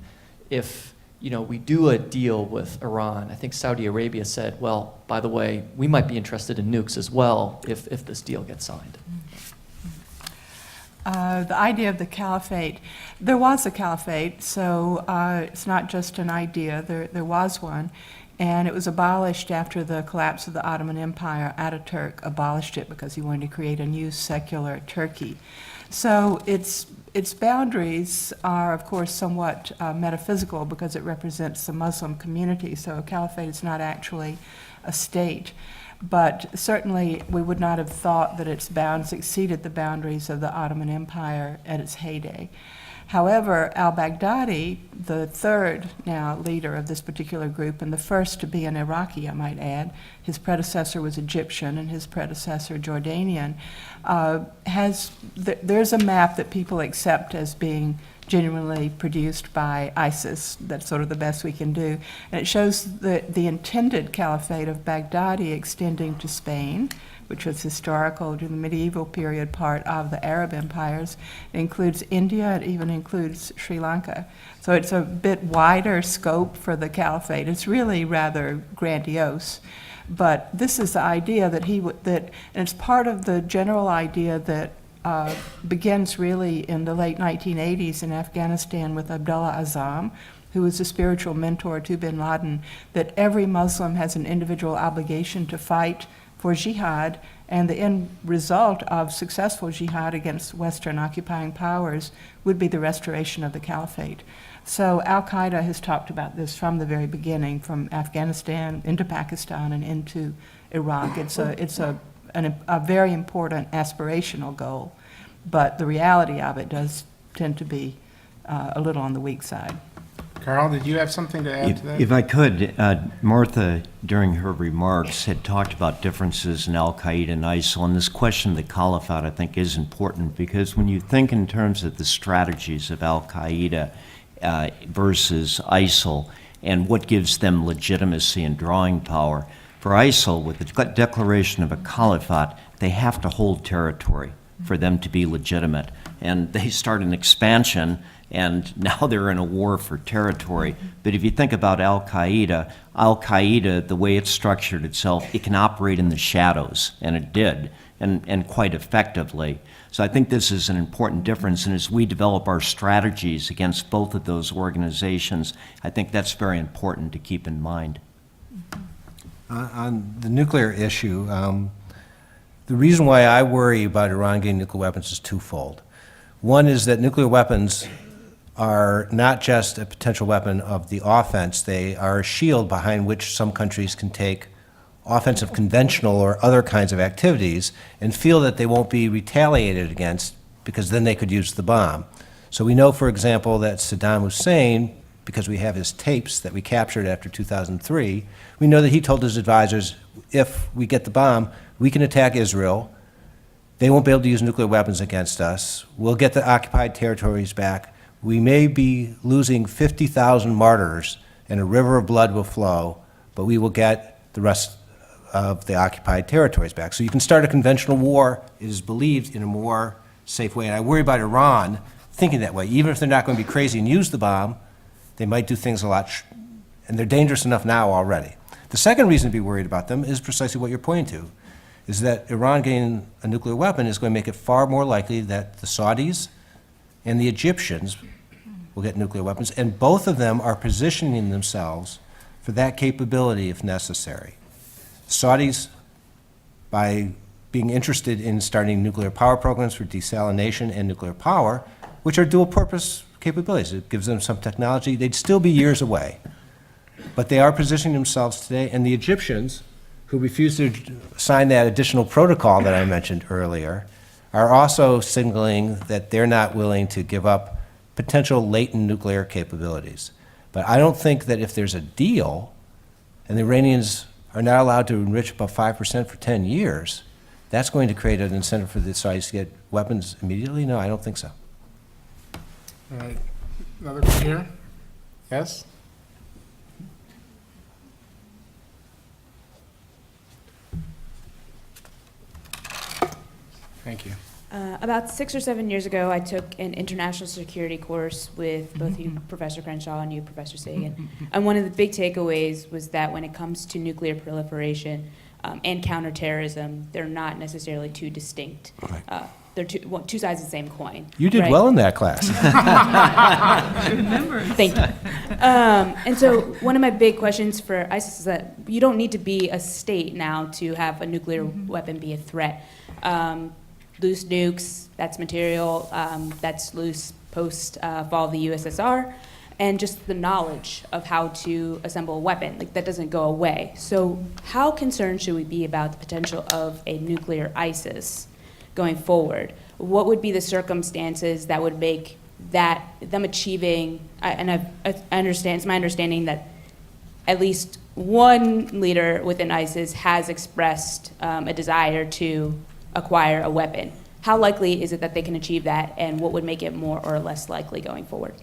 if we do a deal with Iran. I think Saudi Arabia said, well, by the way, we might be interested in nukes as well if this deal gets signed.
The idea of the caliphate, there was a caliphate, so it's not just an idea, there was one, and it was abolished after the collapse of the Ottoman Empire. Ataturk abolished it because he wanted to create a new secular Turkey. So its boundaries are, of course, somewhat metaphysical because it represents the Muslim community, so a caliphate is not actually a state. But certainly we would not have thought that its bounds exceeded the boundaries of the Ottoman Empire at its heyday. However, al-Baghdadi, the third now leader of this particular group, and the first to be an Iraqi, I might add, his predecessor was Egyptian and his predecessor Jordanian, there's a map that people accept as being genuinely produced by ISIS. That's sort of the best we can do. And it shows the intended caliphate of Baghdadi extending to Spain, which was historical during the medieval period part of the Arab empires. It includes India, it even includes Sri Lanka. So it's a bit wider scope for the caliphate. It's really rather grandiose. But this is the idea that and it's part of the general idea that begins really in the late 1980s in Afghanistan with Abdullah Azzam, who was a spiritual mentor to bin Laden, that every Muslim has an individual obligation to fight for jihad, and the end result of successful jihad against Western occupying powers would be the restoration of the caliphate. So al-Qaeda has talked about this from the very beginning, from Afghanistan into Pakistan and into Iraq. It's a very important aspirational goal, but the reality of it does tend to be a little on the weak side.
Karl, did you have something to add to that?
If I could, Martha, during her remarks, had talked about differences in al-Qaeda and ISIL, and this question of the caliphate, I think, is important, because when you think in terms of the strategies of al-Qaeda versus ISIL and what gives them legitimacy and drawing power, for ISIL, with the declaration of a caliphate, they have to hold territory for them to be legitimate. And they start an expansion, and now they're in a war for territory. But if you think about al-Qaeda, the way it's structured itself, it can operate in the shadows, and it did, and quite effectively. So I think this is an important difference, and as we develop our strategies against both of those organizations, I think that's very important to keep in mind.
On the nuclear issue, the reason why I worry about Iran getting nuclear weapons is twofold. One is that nuclear weapons are not just a potential weapon of the offense, they are a shield behind which some countries can take offensive conventional or other kinds of activities and feel that they won't be retaliated against because then they could use the bomb. So we know, for example, that Saddam Hussein, because we have his tapes that we captured after 2003, we know that he told his advisors, if we get the bomb, we can attack Israel. They won't be able to use nuclear weapons against us. We'll get the occupied territories back. We may be losing 50,000 martyrs and a river of blood will flow, but we will get the rest of the occupied territories back. So you can start a conventional war, it is believed, in a more safe way. And I worry about Iran thinking that way. Even if they're not going to be crazy and use the bomb, they might do things a lot, and they're dangerous enough now already. The second reason to be worried about them is precisely what you're pointing to, is that Iran getting a nuclear weapon is going to make it far more likely that the Saudis and the Egyptians will get nuclear weapons, and both of them are positioning themselves for that capability if necessary. The Saudis, by being interested in starting nuclear power programs for desalination and nuclear power, which are dual-purpose capabilities. It gives them some technology. They'd still be years away. But they are positioning themselves today, and the Egyptians, who refused to sign that additional protocol that I mentioned earlier, are also signaling that they're not willing to give up potential latent nuclear capabilities. But I don't think that if there's a deal, and the Iranians are not allowed to enrich above 5% for 10 years, that's going to create an incentive for the Saudis to get weapons immediately? No, I don't think so.
All right. Another one here? Yes? Thank you.
About 6 or 7 years ago, I took an international security course with both you, Professor Crenshaw, and you, Professor Sagan. And one of the big takeaways was that when it comes to nuclear proliferation and counterterrorism, they're not necessarily two distinct.
Right.
They're two sides of the same coin.
You did
right?
well in that class.
Thank you. And so one of my big questions for ISIS is that you don't need to be a state now to have a nuclear weapon be a threat. Loose nukes, that's material that's loose post-fall of the USSR, and just the knowledge of how to assemble a weapon, like that doesn't go away. So how concerned should we be about the potential of a nuclear ISIS going forward? What would be the circumstances that would make that them achieving, and I understand, it's my understanding that at least one leader within ISIS has expressed a desire to acquire a weapon. how likely is it that they can achieve that, and what would make it more or less likely going forward?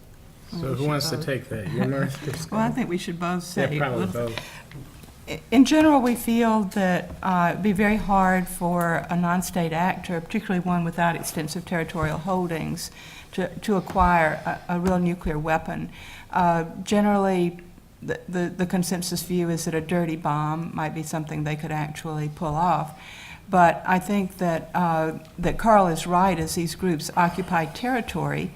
So who wants to take that? You, Martha?
Well, I think we should both say.
Yeah, probably both.
In general, we feel that it'd be very hard for a non-state actor, particularly one without extensive territorial holdings, to acquire a real nuclear weapon. Generally, the consensus view is that a dirty bomb might be something they could actually pull off. But I think that that Karl is right. As these groups occupy territory,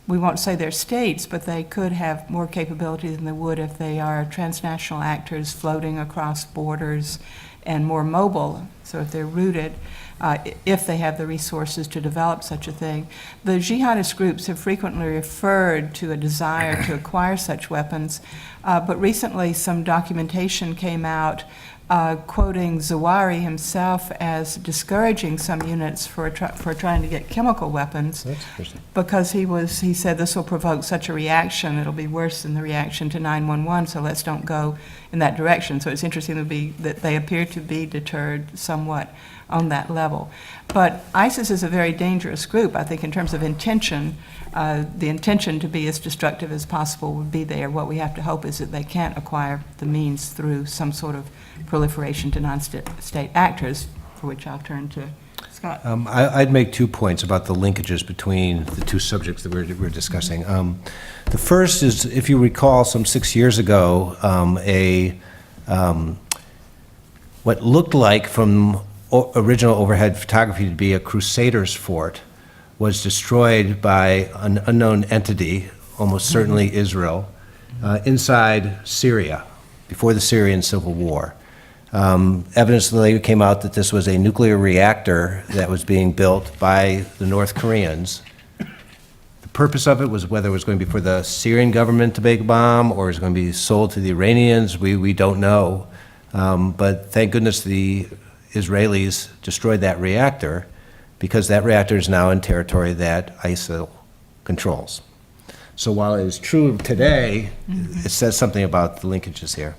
we won't say they're states, but they could have more capability than they would if they are transnational actors floating across borders and more mobile. So if they're rooted, if they have the resources to develop such a thing. The jihadist groups have frequently referred to a desire to acquire such weapons, but recently some documentation came out quoting Zawahiri himself as discouraging some units for trying to get chemical weapons.
That's interesting.
Because he said this will provoke such a reaction, it'll be worse than the reaction to 9/11, so let's don't go in that direction. So it's interesting that they appear to be deterred somewhat on that level. But ISIS is a very dangerous group. I think in terms of intention, the intention to be as destructive as possible would be there. What we have to hope is that they can't acquire the means through some sort of proliferation to non-state actors, for which I'll turn to Scott.
I'd make 2 points about the linkages between the two subjects that we're discussing. The first is, if you recall, some 6 years ago, what looked like from original overhead photography to be a Crusaders fort was destroyed by an unknown entity, almost certainly Israel, inside Syria, before the Syrian civil war. Evidence later came out that this was a nuclear reactor that was being built by the North Koreans. The purpose of it was whether it was going to be for the Syrian government to make a bomb or it was going to be sold to the Iranians, we don't know. But thank goodness the Israelis destroyed that reactor, because that reactor is now in territory that ISIL controls. So while it is true today, it says something about the linkages here.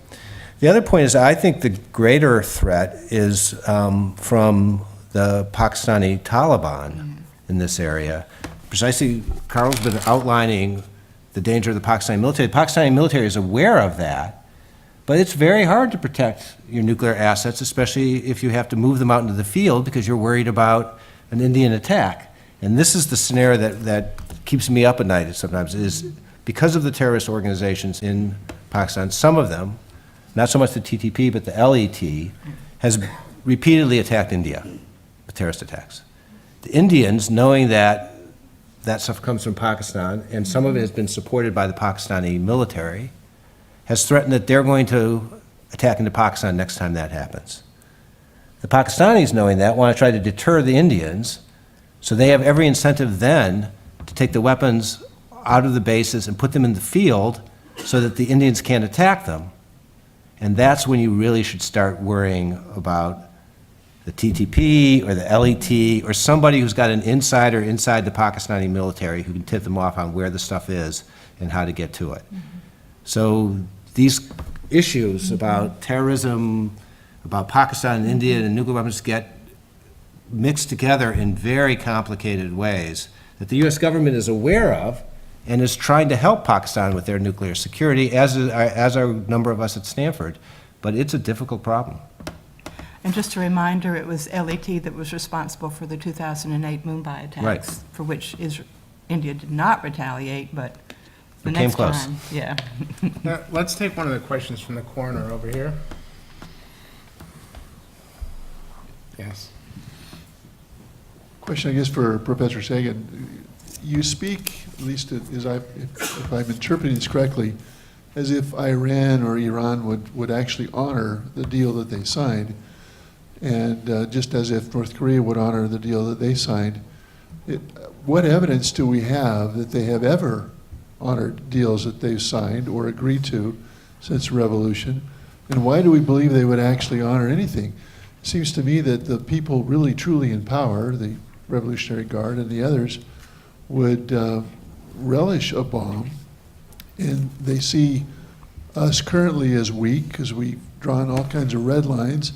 The other point is, I think the greater threat is from the Pakistani Taliban in this area. Precisely, Karl's been outlining the danger of the Pakistani military. The Pakistani military is aware of that, but it's very hard to protect your nuclear assets, especially if you have to move them out into the field because you're worried about an Indian attack. And this is the scenario that keeps me up at night sometimes, is because of the terrorist organizations in Pakistan, some of them, not so much the TTP, but the LET, has repeatedly attacked India with terrorist attacks. The Indians, knowing that that stuff comes from Pakistan, and some of it has been supported by the Pakistani military, has threatened that they're going to attack into Pakistan next time that happens. The Pakistanis, knowing that, want to try to deter the Indians, so they have every incentive then to take the weapons out of the bases and put them in the field so that the Indians can't attack them. And that's when you really should start worrying about the TTP or the LET or somebody who's got an insider inside the Pakistani military who can tip them off on where the stuff is and how to get to it. So these issues about terrorism, about Pakistan and India and nuclear weapons get mixed together in very complicated ways that the U.S. government is aware of and is trying to help Pakistan with their nuclear security, as are a number of us at Stanford. But it's a difficult problem.
And just a reminder, it was LET that was responsible for the 2008 Mumbai attacks,
Right.
for which India did not retaliate, but the
It came
next
close.
time, yeah.
Now, let's take one of the questions from the corner over here. Yes.
Question, I guess, for Professor Sagan. You speak, at least if I'm interpreting this correctly, as if Iran or Iran would actually honor the deal that they signed, and just as if North Korea would honor the deal that they signed. What evidence do we have that they have ever honored deals that they've signed or agreed to since the revolution? And why do we believe they would actually honor anything? It seems to me that the people really truly in power, the Revolutionary Guard and the others, would relish a bomb, and they see us currently as weak because we've drawn all kinds of red lines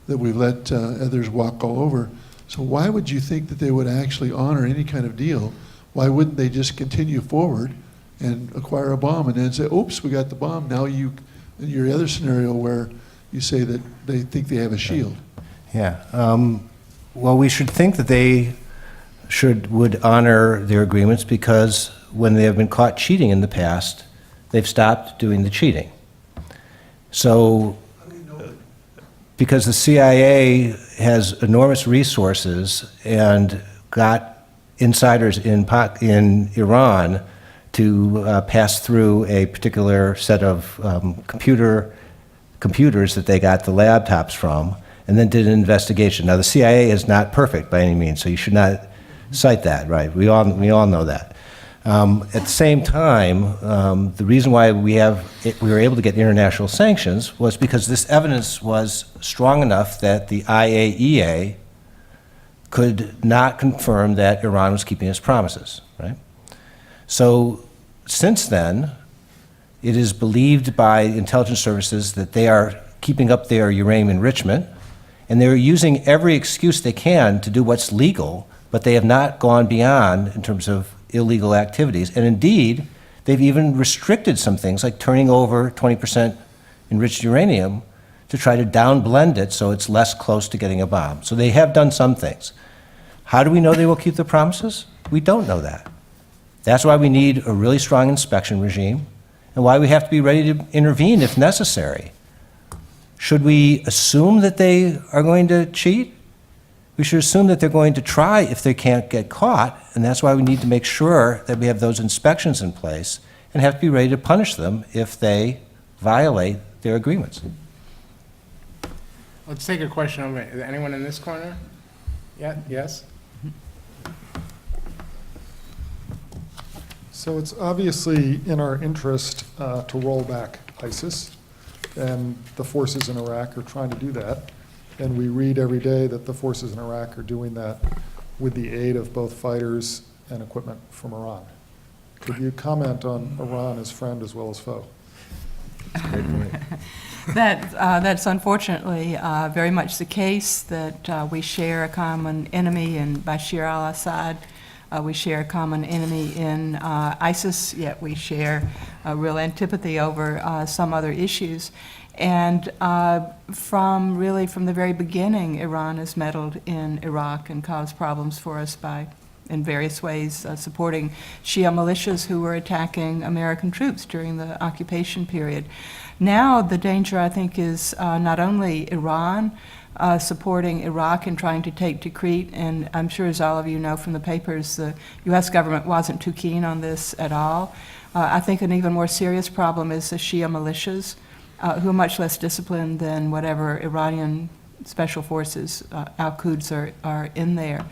that we've let others walk all over. So why would you think that they would actually honor any kind of deal? Why wouldn't they just continue forward and acquire a bomb and then say, oops, we got the bomb. Now in your other scenario where you say that they think they have a shield.
Yeah. Well, we should think that they would honor their agreements because when they have been caught cheating in the past, they've stopped doing the cheating. So, because the CIA has enormous resources and got insiders in Iran to pass through a particular set of computers that they got the laptops from, and then did an investigation. Now, the CIA is not perfect by any means, so you should not cite that, right? We all know that. At the same time, the reason why we were able to get international sanctions was because this evidence was strong enough that the IAEA could not confirm that Iran was keeping its promises, right? So since then, it is believed by intelligence services that they are keeping up their uranium enrichment, and they're using every excuse they can to do what's legal, but they have not gone beyond in terms of illegal activities. And indeed, they've even restricted some things like turning over 20% enriched uranium to try to downblend it so it's less close to getting a bomb. So they have done some things. How do we know they will keep their promises? We don't know that. That's why we need a really strong inspection regime and why we have to be ready to intervene if necessary. Should we assume that they are going to cheat? We should assume that they're going to try if they can't get caught, and that's why we need to make sure that we have those inspections in place and have to be ready to punish them if they violate their agreements.
Let's take a question over. Anyone in this corner? Yeah, yes?
So it's obviously in our interest to roll back ISIS, and the forces in Iraq are trying to do that. And we read every day that the forces in Iraq are doing that with the aid of both fighters and equipment from Iran. Could you comment on Iran as friend as well as foe?
That's unfortunately very much the case, that we share a common enemy in Bashar al-Assad. We share a common enemy in ISIS, yet we share a real antipathy over some other issues. And from the very beginning, Iran has meddled in Iraq and caused problems for us by, in various ways, supporting Shia militias who were attacking American troops during the occupation period. Now the danger, I think, is not only Iran supporting Iraq and trying to take Tikrit, and I'm sure, as all of you know from the papers, the U.S. government wasn't too keen on this at all. I think an even more serious problem is the Shia militias, who are much less disciplined than whatever Iranian special forces, al-Quds, are in there.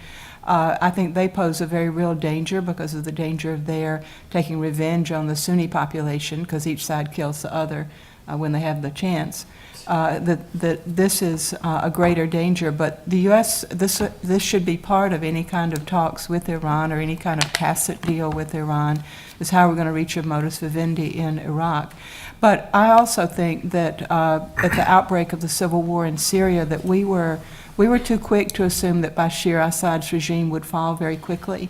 I think they pose a very real danger because of the danger of their taking revenge on the Sunni population, because each side kills the other when they have the chance. That this is a greater danger, but the U.S., this should be part of any kind of talks with Iran or any kind of tacit deal with Iran, is how we're going to reach a modus vivendi in Iraq. But I also think that at the outbreak of the civil war in Syria, that we were too quick to assume that Bashar Assad's regime would fall very quickly,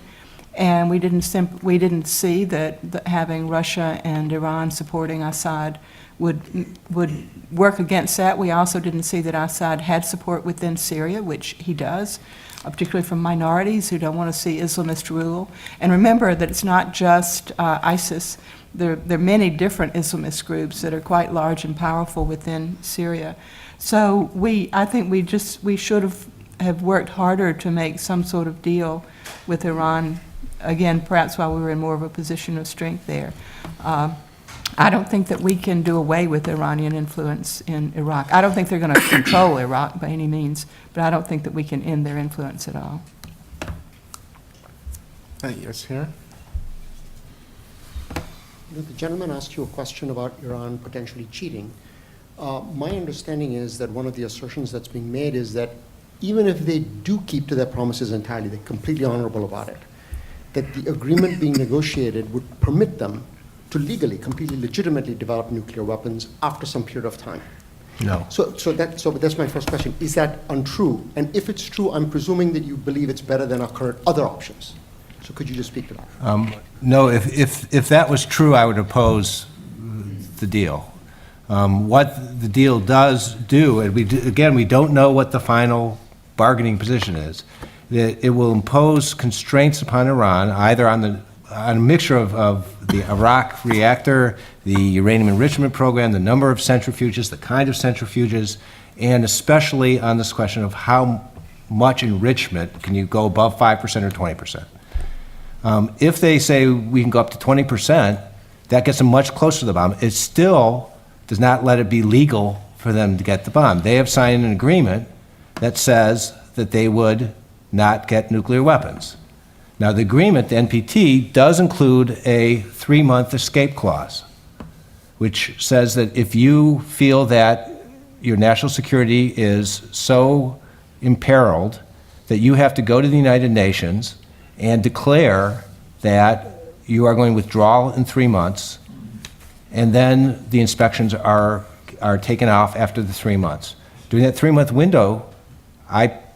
and we didn't see that having Russia and Iran supporting Assad would work against that. We also didn't see that Assad had support within Syria, which he does, particularly from minorities who don't want to see Islamist rule. And remember that it's not just ISIS. There are many different Islamist groups that are quite large and powerful within Syria. So I think we should have worked harder to make some sort of deal with Iran, again, perhaps while we were in more of a position of strength there. I don't think that we can do away with Iranian influence in Iraq. I don't think they're going to control Iraq by any means, but I don't think that we can end their influence at all.
Yes, here.
The gentleman asked you a question about Iran potentially cheating. My understanding is that one of the assertions that's being made is that even if they do keep to their promises entirely, they're completely honorable about it, that the agreement being negotiated would permit them to legally, completely legitimately develop nuclear weapons after some period of time.
No.
So that's my first question. Is that untrue? And if it's true, I'm presuming that you believe it's better than our current other options. So could you just speak to that?
No, if that was true, I would oppose the deal. What the deal does do, and again, we don't know what the final bargaining position is, that it will impose constraints upon Iran, either on a mixture of the Iraq reactor, the uranium enrichment program, the number of centrifuges, the kind of centrifuges, and especially on this question of how much enrichment can you go above 5% or 20%. If they say we can go up to 20%, that gets them much closer to the bomb. It still does not let it be legal for them to get the bomb. They have signed an agreement that says that they would not get nuclear weapons. Now, the agreement, the NPT, does include a 3-month escape clause, which says that if you feel that your national security is so imperiled that you have to go to the United Nations and declare that you are going to withdraw in 3 months, and then the inspections are taken off after the 3 months. During that 3-month window,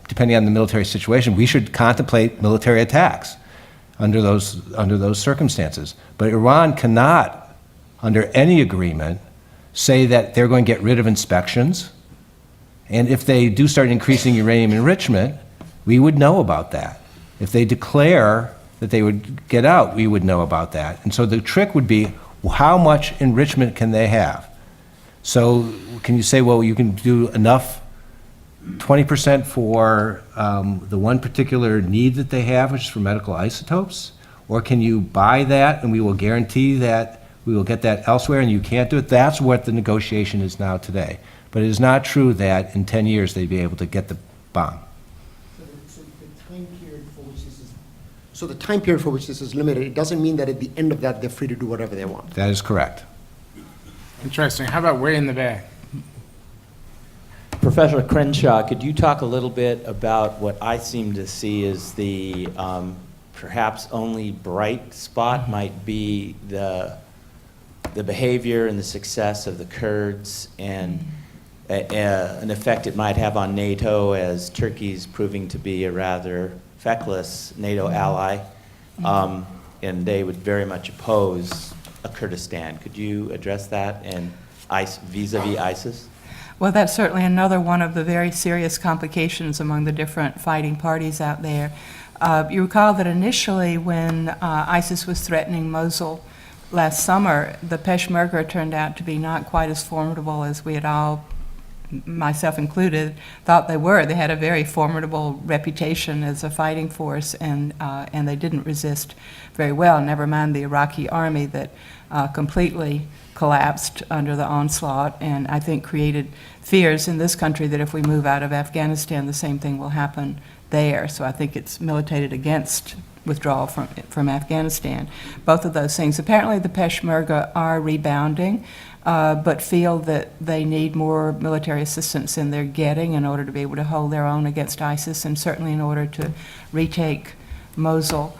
depending on the military situation, we should contemplate military attacks under those circumstances. But Iran cannot, under any agreement, say that they're going to get rid of inspections. And if they do start increasing uranium enrichment, we would know about that. If they declare that they would get out, we would know about that. And so the trick would be, how much enrichment can they have? So can you say, well, you can do enough 20% for the one particular need that they have, which is for medical isotopes? Or can you buy that and we will guarantee that we will get that elsewhere and you can't do it? That's what the negotiation is now today. But it is not true that in 10 years they'd be able to get the bomb.
So the time period for which this is limited, it doesn't mean that at the end of that, they're free to do whatever they want.
That is correct.
Interesting. How about way in the back?
Professor Crenshaw, could you talk a little bit about what I seem to see as the perhaps only bright spot might be the behavior and the success of the Kurds and an effect it might have on NATO, as Turkey's proving to be a rather feckless NATO ally, and they would very much oppose a Kurdistan. Could you address that and vis-a-vis ISIS?
Well, that's certainly another one of the very serious complications among the different fighting parties out there. You recall that initially when ISIS was threatening Mosul last summer, the Peshmerga turned out to be not quite as formidable as we had all, myself included, thought they were. They had a very formidable reputation as a fighting force, and they didn't resist very well, never mind the Iraqi army that completely collapsed under the onslaught, and I think created fears in this country that if we move out of Afghanistan, the same thing will happen there. So I think it's militated against withdrawal from Afghanistan. Both of those things. Apparently the Peshmerga are rebounding, but feel that they need more military assistance than they're getting in order to be able to hold their own against ISIS, and certainly in order to retake Mosul.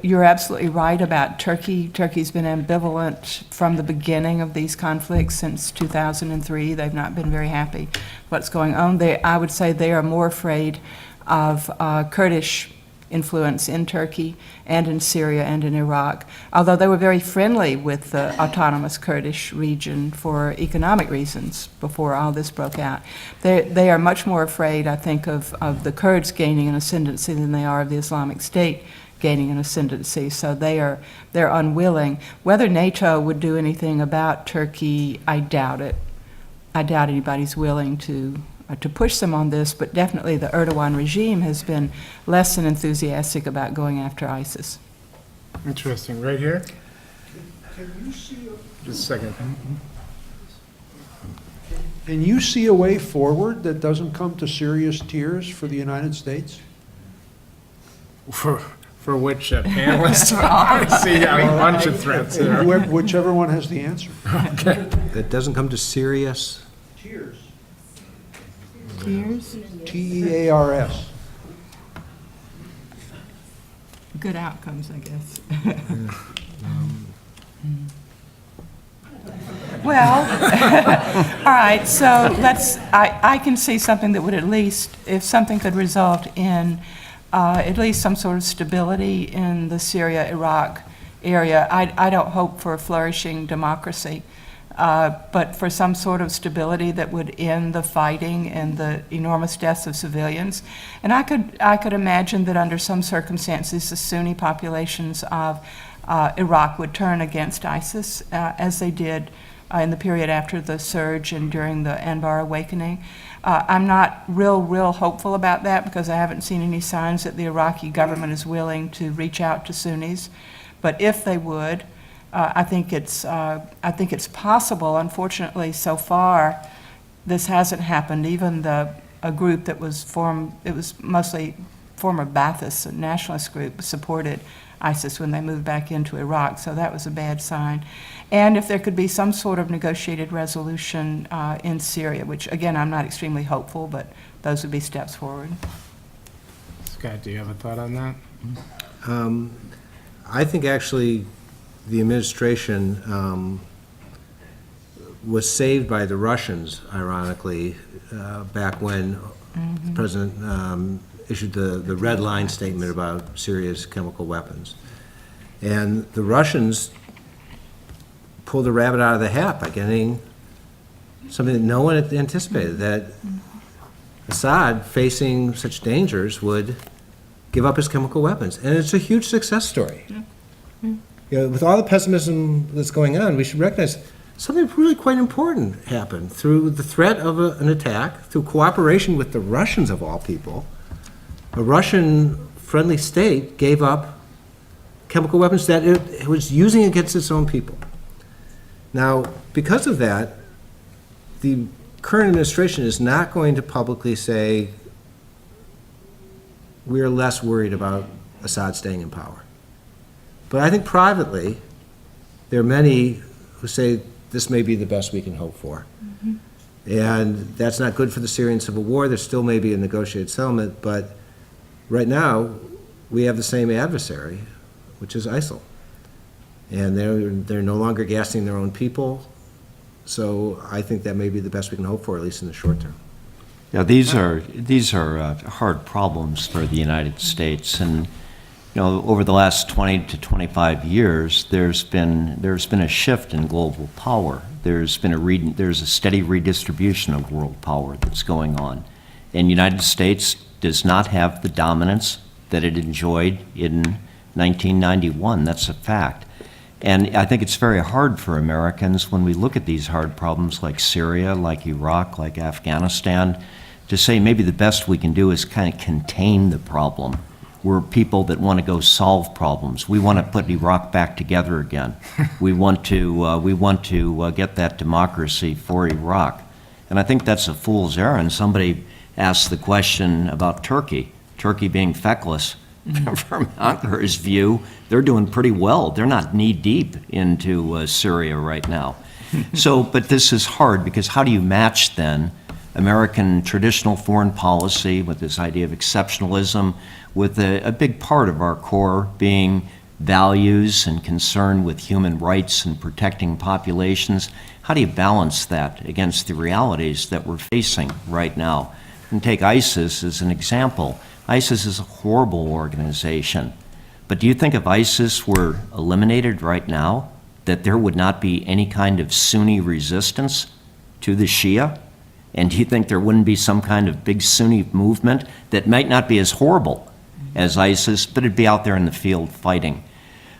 You're absolutely right about Turkey. Turkey's been ambivalent from the beginning of these conflicts since 2003. They've not been very happy what's going on. I would say they are more afraid of Kurdish influence in Turkey and in Syria and in Iraq, although they were very friendly with the autonomous Kurdish region for economic reasons before all this broke out. They are much more afraid, I think, of the Kurds gaining an ascendancy than they are of the Islamic State gaining an ascendancy, so they're unwilling. Whether NATO would do anything about Turkey, I doubt it. I doubt anybody's willing to push them on this, but definitely the Erdogan regime has been less than enthusiastic about going after ISIS.
Interesting. Right here?
Can you see
Just a second.
Can you see a way forward that doesn't come to serious tears for the United States?
For which panelist? I see a bunch of threats here.
Whichever one has the answer.
That doesn't come to serious.
Tears.
Tears?
T-E-A-R-S.
Good outcomes, I guess. Well, all right, so I can see something that would at least, if something could result in at least some sort of stability in the Syria-Iraq area. I don't hope for a flourishing democracy, but for some sort of stability that would end the fighting and the enormous deaths of civilians. And I could imagine that under some circumstances, the Sunni populations of Iraq would turn against ISIS, as they did in the period after the surge and during the Anbar awakening. I'm not real hopeful about that because I haven't seen any signs that the Iraqi government is willing to reach out to Sunnis. But if they would, I think it's possible. Unfortunately, so far, this hasn't happened. Even a group that was formed, it was mostly former Ba'athist, a nationalist group, supported ISIS when they moved back into Iraq, so that was a bad sign. And if there could be some sort of negotiated resolution in Syria, which again, I'm not extremely hopeful, but those would be steps forward.
Scott, do you have a thought on that?
I think actually the administration was saved by the Russians, ironically, back when the president issued the red line statement about Syria's chemical weapons. And the Russians pulled the rabbit out of the hat by getting something that no one had anticipated, that Assad, facing such dangers, would give up his chemical weapons. And it's a huge success story. You know, with all the pessimism that's going on, we should recognize something really quite important happened through the threat of an attack, through cooperation with the Russians of all people. A Russian-friendly state gave up chemical weapons that it was using against its own people. Now, because of that, the current administration is not going to publicly say, we're less worried about Assad staying in power. But I think privately, there are many who say this may be the best we can hope for. And that's not good for the Syrian civil war. There still may be a negotiated settlement, but right now, we have the same adversary, which is ISIL. And they're no longer gassing their own people. So I think that may be the best we can hope for, at least in the short term.
Yeah, these are hard problems for the United States, and over the last 20 to 25 years, there's been a shift in global power. There's a steady redistribution of world power that's going on, and the United States does not have the dominance that it enjoyed in 1991. That's a fact. And I think it's very hard for Americans when we look at these hard problems like Syria, like Iraq, like Afghanistan, to say maybe the best we can do is kind of contain the problem. We're people that want to go solve problems. We want to put Iraq back together again. We want to get that democracy for Iraq. And I think that's a fool's errand. Somebody asked the question about Turkey being feckless. From Ankar's view, they're doing pretty well. They're not knee-deep into Syria right now. But this is hard because how do you match then American traditional foreign policy with this idea of exceptionalism, with a big part of our core being values and concern with human rights and protecting populations? How do you balance that against the realities that we're facing right now? And take ISIS as an example. ISIS is a horrible organization. But do you think if ISIS were eliminated right now, that there would not be any kind of Sunni resistance to the Shia? And do you think there wouldn't be some kind of big Sunni movement that might not be as horrible as ISIS, but it'd be out there in the field fighting?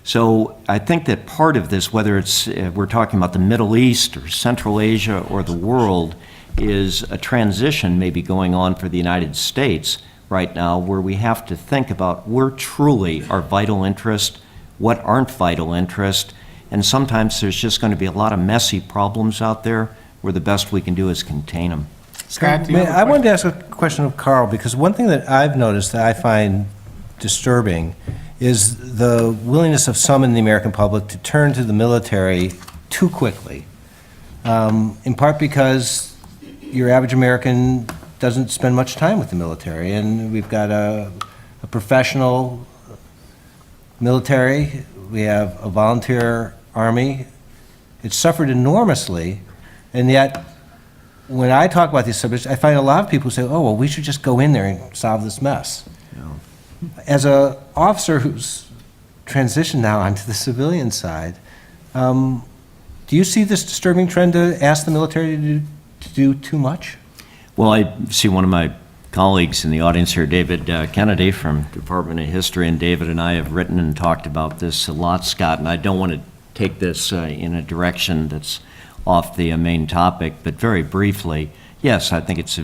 So I think that part of this, whether it's we're talking about the Middle East or Central Asia or the world, is a transition maybe going on for the United States right now, where we have to think about where truly our vital interest, what aren't vital interest, and sometimes there's just going to be a lot of messy problems out there where the best we can do is contain them.
Scott, do you have a
I wanted to
question?
ask a question of Karl, because one thing that I've noticed that I find disturbing is the willingness of some in the American public to turn to the military too quickly, in part because your average American doesn't spend much time with the military, and we've got a professional military, we have a volunteer army, It's suffered enormously, and yet, when I talk about these subjects, I find a lot of people say, oh, well, we should just go in there and solve this mess. As an officer who's transitioned now onto the civilian side, do you see this disturbing trend to ask the military to do too much?
Well, I see one of my colleagues in the audience here, David Kennedy from Department of History, and David and I have written and talked about this a lot, Scott, and I don't want to take this in a direction that's off the main topic, but very briefly, yes, I think it's a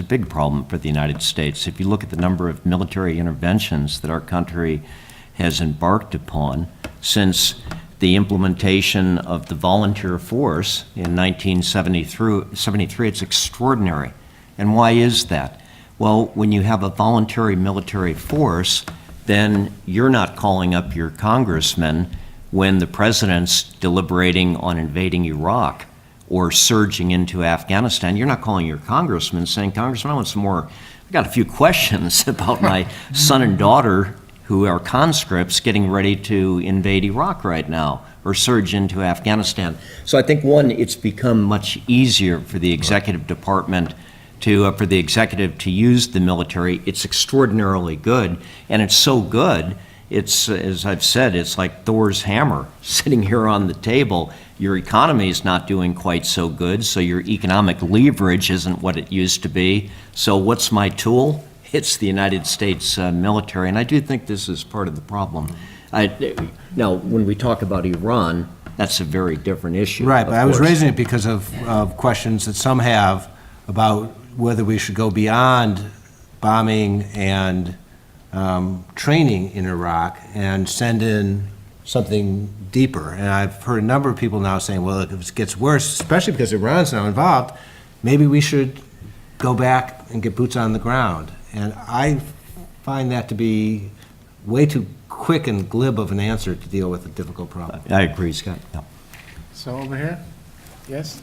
big problem for the United States. If you look at the number of military interventions that our country has embarked upon since the implementation of the volunteer force in 1973, it's extraordinary. And why is that? Well, when you have a voluntary military force, then you're not calling up your congressman when the president's deliberating on invading Iraq or surging into Afghanistan. You're not calling your congressman saying, Congressman, I want some more, I got a few questions about my son and daughter who are conscripts getting ready to invade Iraq right now or surge into Afghanistan. So I think, one, it's become much easier for the executive department for the executive to use the military. It's extraordinarily good, and it's so good, it's, as I've said, it's like Thor's hammer sitting here on the table. Your economy is not doing quite so good, so your economic leverage isn't what it used to be. So what's my tool? It's the United States military, and I do think this is part of the problem. Now, when we talk about Iran, that's a very different issue.
Right, but I was
course.
raising it because of questions that some have about whether we should go beyond bombing and training in Iraq and send in something deeper. And I've heard a number of people now saying, well, if it gets worse, especially because Iran's now involved, maybe we should go back and get boots on the ground. And I find that to be way too quick and glib of an answer to deal with a difficult problem.
I agree, Scott. Yeah.
So over here, yes?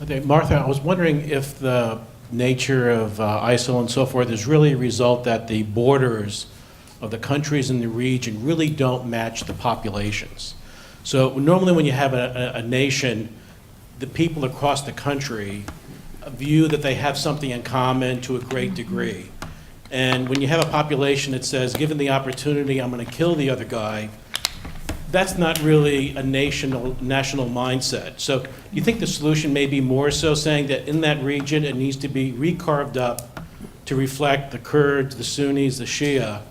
Okay, Martha, I was wondering if the nature of ISIL and so forth is really a result that the borders of the countries in the region really don't match the populations. So normally when you have a nation, the people across the country view that they have something in common to a great degree. And when you have a population that says, given the opportunity, I'm going to kill the other guy, that's not really a national mindset. So you think the solution may be more so saying that in that region it needs to be recarved up to reflect the Kurds, the Sunnis, the Shia,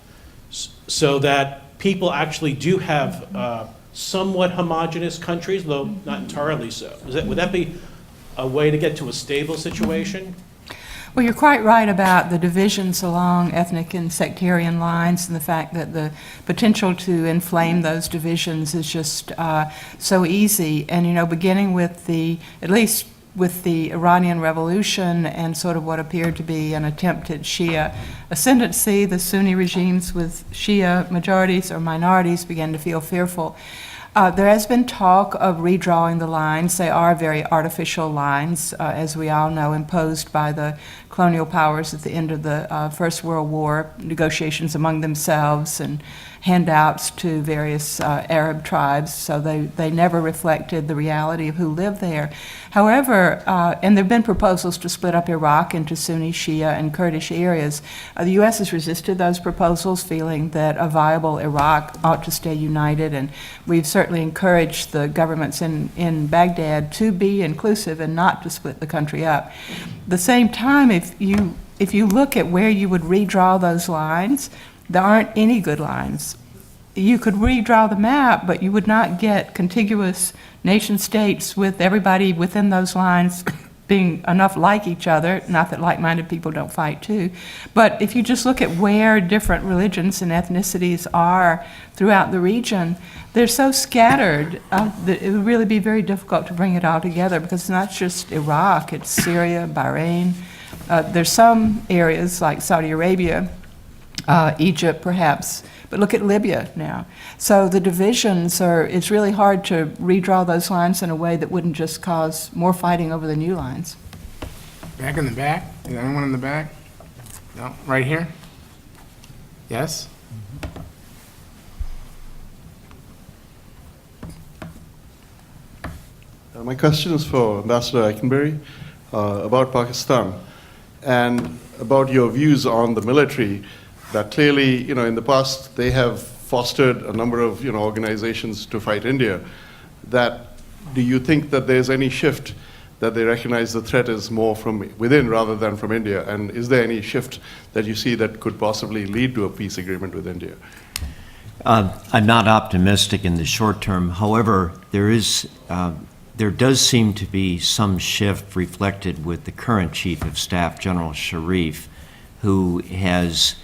so that people actually do have somewhat homogenous countries, though not entirely so. Would that be a way to get to a stable situation?
Well, you're quite right about the divisions along ethnic and sectarian lines and the fact that the potential to inflame those divisions is just so easy. And, you know, beginning with at least with the Iranian Revolution and sort of what appeared to be an attempt at Shia ascendancy, the Sunni regimes with Shia majorities or minorities began to feel fearful. There has been talk of redrawing the lines. They are very artificial lines, as we all know, imposed by the colonial powers at the end of the First World War, negotiations among themselves and handouts to various Arab tribes, so they never reflected the reality of who lived there. However, and there have been proposals to split up Iraq into Sunni, Shia, and Kurdish areas. The U.S. has resisted those proposals, feeling that a viable Iraq ought to stay united, and we've certainly encouraged the governments in Baghdad to be inclusive and not to split the country up. At the same time, if you look at where you would redraw those lines, there aren't any good lines. You could redraw the map, but you would not get contiguous nation states with everybody within those lines being enough like each other. Not that like-minded people don't fight too, but if you just look at where different religions and ethnicities are throughout the region, they're so scattered that it would really be very difficult to bring it all together, because it's not just Iraq, it's Syria, Bahrain. There's some areas like Saudi Arabia, Egypt perhaps, but look at Libya now. So the divisions it's really hard to redraw those lines in a way that wouldn't just cause more fighting over the new lines.
Back in the back? Is anyone in the back? No, right here? Yes?
My question is for Ambassador Eikenberry about Pakistan and about your views on the military. That clearly, in the past they have fostered a number of organizations to fight India. Do you think that there's any shift that they recognize the threat is more from within rather than from India? And is there any shift that you see that could possibly lead to a peace agreement with India?
I'm not optimistic in the short term. However, there does seem to be some shift reflected with the current Chief of Staff, General Sharif, who has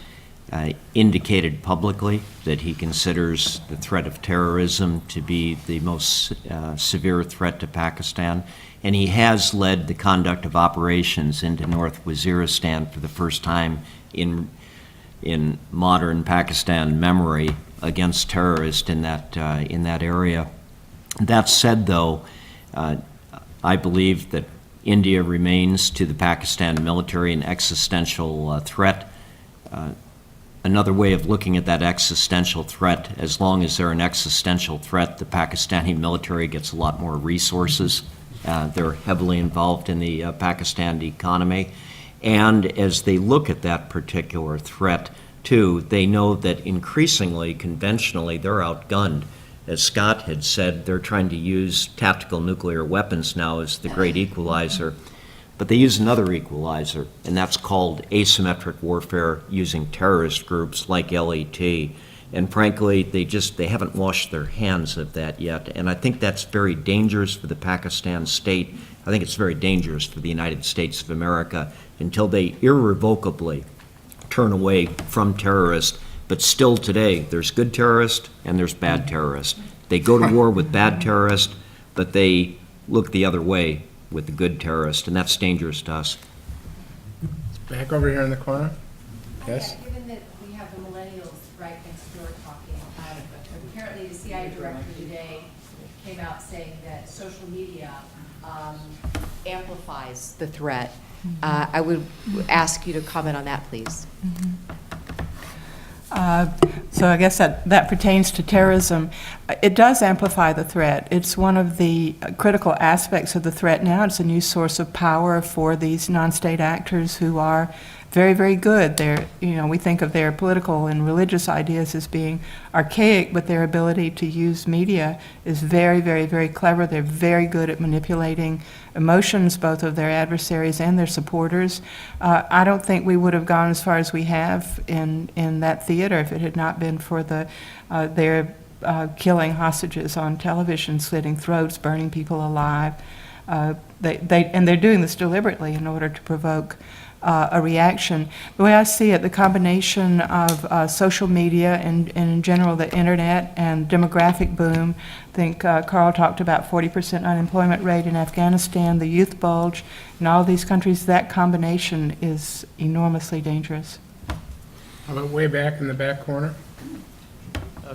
indicated publicly that he considers the threat of terrorism to be the most severe threat to Pakistan. And he has led the conduct of operations into North Waziristan for the first time in modern Pakistan memory against terrorists in that area. That said, though, I believe that India remains to the Pakistan military an existential threat. Another way of looking at that existential threat, as long as they're an existential threat, the Pakistani military gets a lot more resources. They're heavily involved in the Pakistan economy. And as they look at that particular threat, too, they know that increasingly, conventionally, they're outgunned. As Scott had said, they're trying to use tactical nuclear weapons now as the great equalizer. But they use another equalizer, and that's called asymmetric warfare using terrorist groups like LET. And frankly, they haven't washed their hands of that yet. And I think that's very dangerous for the Pakistan state. I think it's very dangerous for the United States of America until they irrevocably turn away from terrorists. But still today, there's good terrorists and there's bad terrorists. They go to war with bad terrorists, but they look the other way with the good terrorists, and that's dangerous to us.
Back over here in the corner. Yes?
Yeah, given that we have the millennials right next door talking, apparently the CIA director today came out saying that social media amplifies the threat. I would ask you to comment on that, please.
So I guess that pertains to terrorism. It does amplify the threat. It's one of the critical aspects of the threat now. It's a new source of power for these non-state actors who are very, very good. We think of their political and religious ideas as being archaic, but their ability to use media is very, very, very clever. They're very good at manipulating emotions, both of their adversaries and their supporters. I don't think we would have gone as far as we have in that theater if it had not been for their killing hostages on television, slitting throats, burning people alive. And they're doing this deliberately in order to provoke a reaction. The way I see it, the combination of social media and in general the internet and demographic boom, I think Karl talked about 40% unemployment rate in Afghanistan, the youth bulge, in all these countries, that combination is enormously dangerous.
How about way back in the back corner?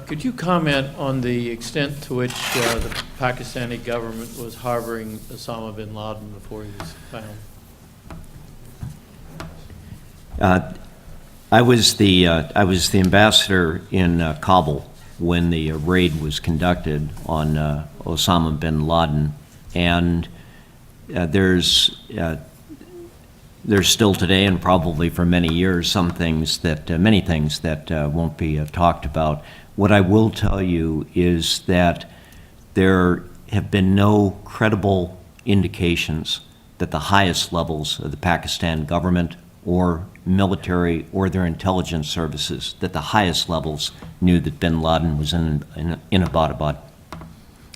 Could you comment on the extent to which the Pakistani government was harboring Osama bin Laden before he was found?
I was the ambassador in Kabul when the raid was conducted on Osama bin Laden, and there's still today, and probably for many years, many things that won't be talked about. What I will tell you is that there have been no credible indications that the highest levels of the Pakistan government or military or their intelligence services, that the highest levels knew that bin Laden was in Abbottabad,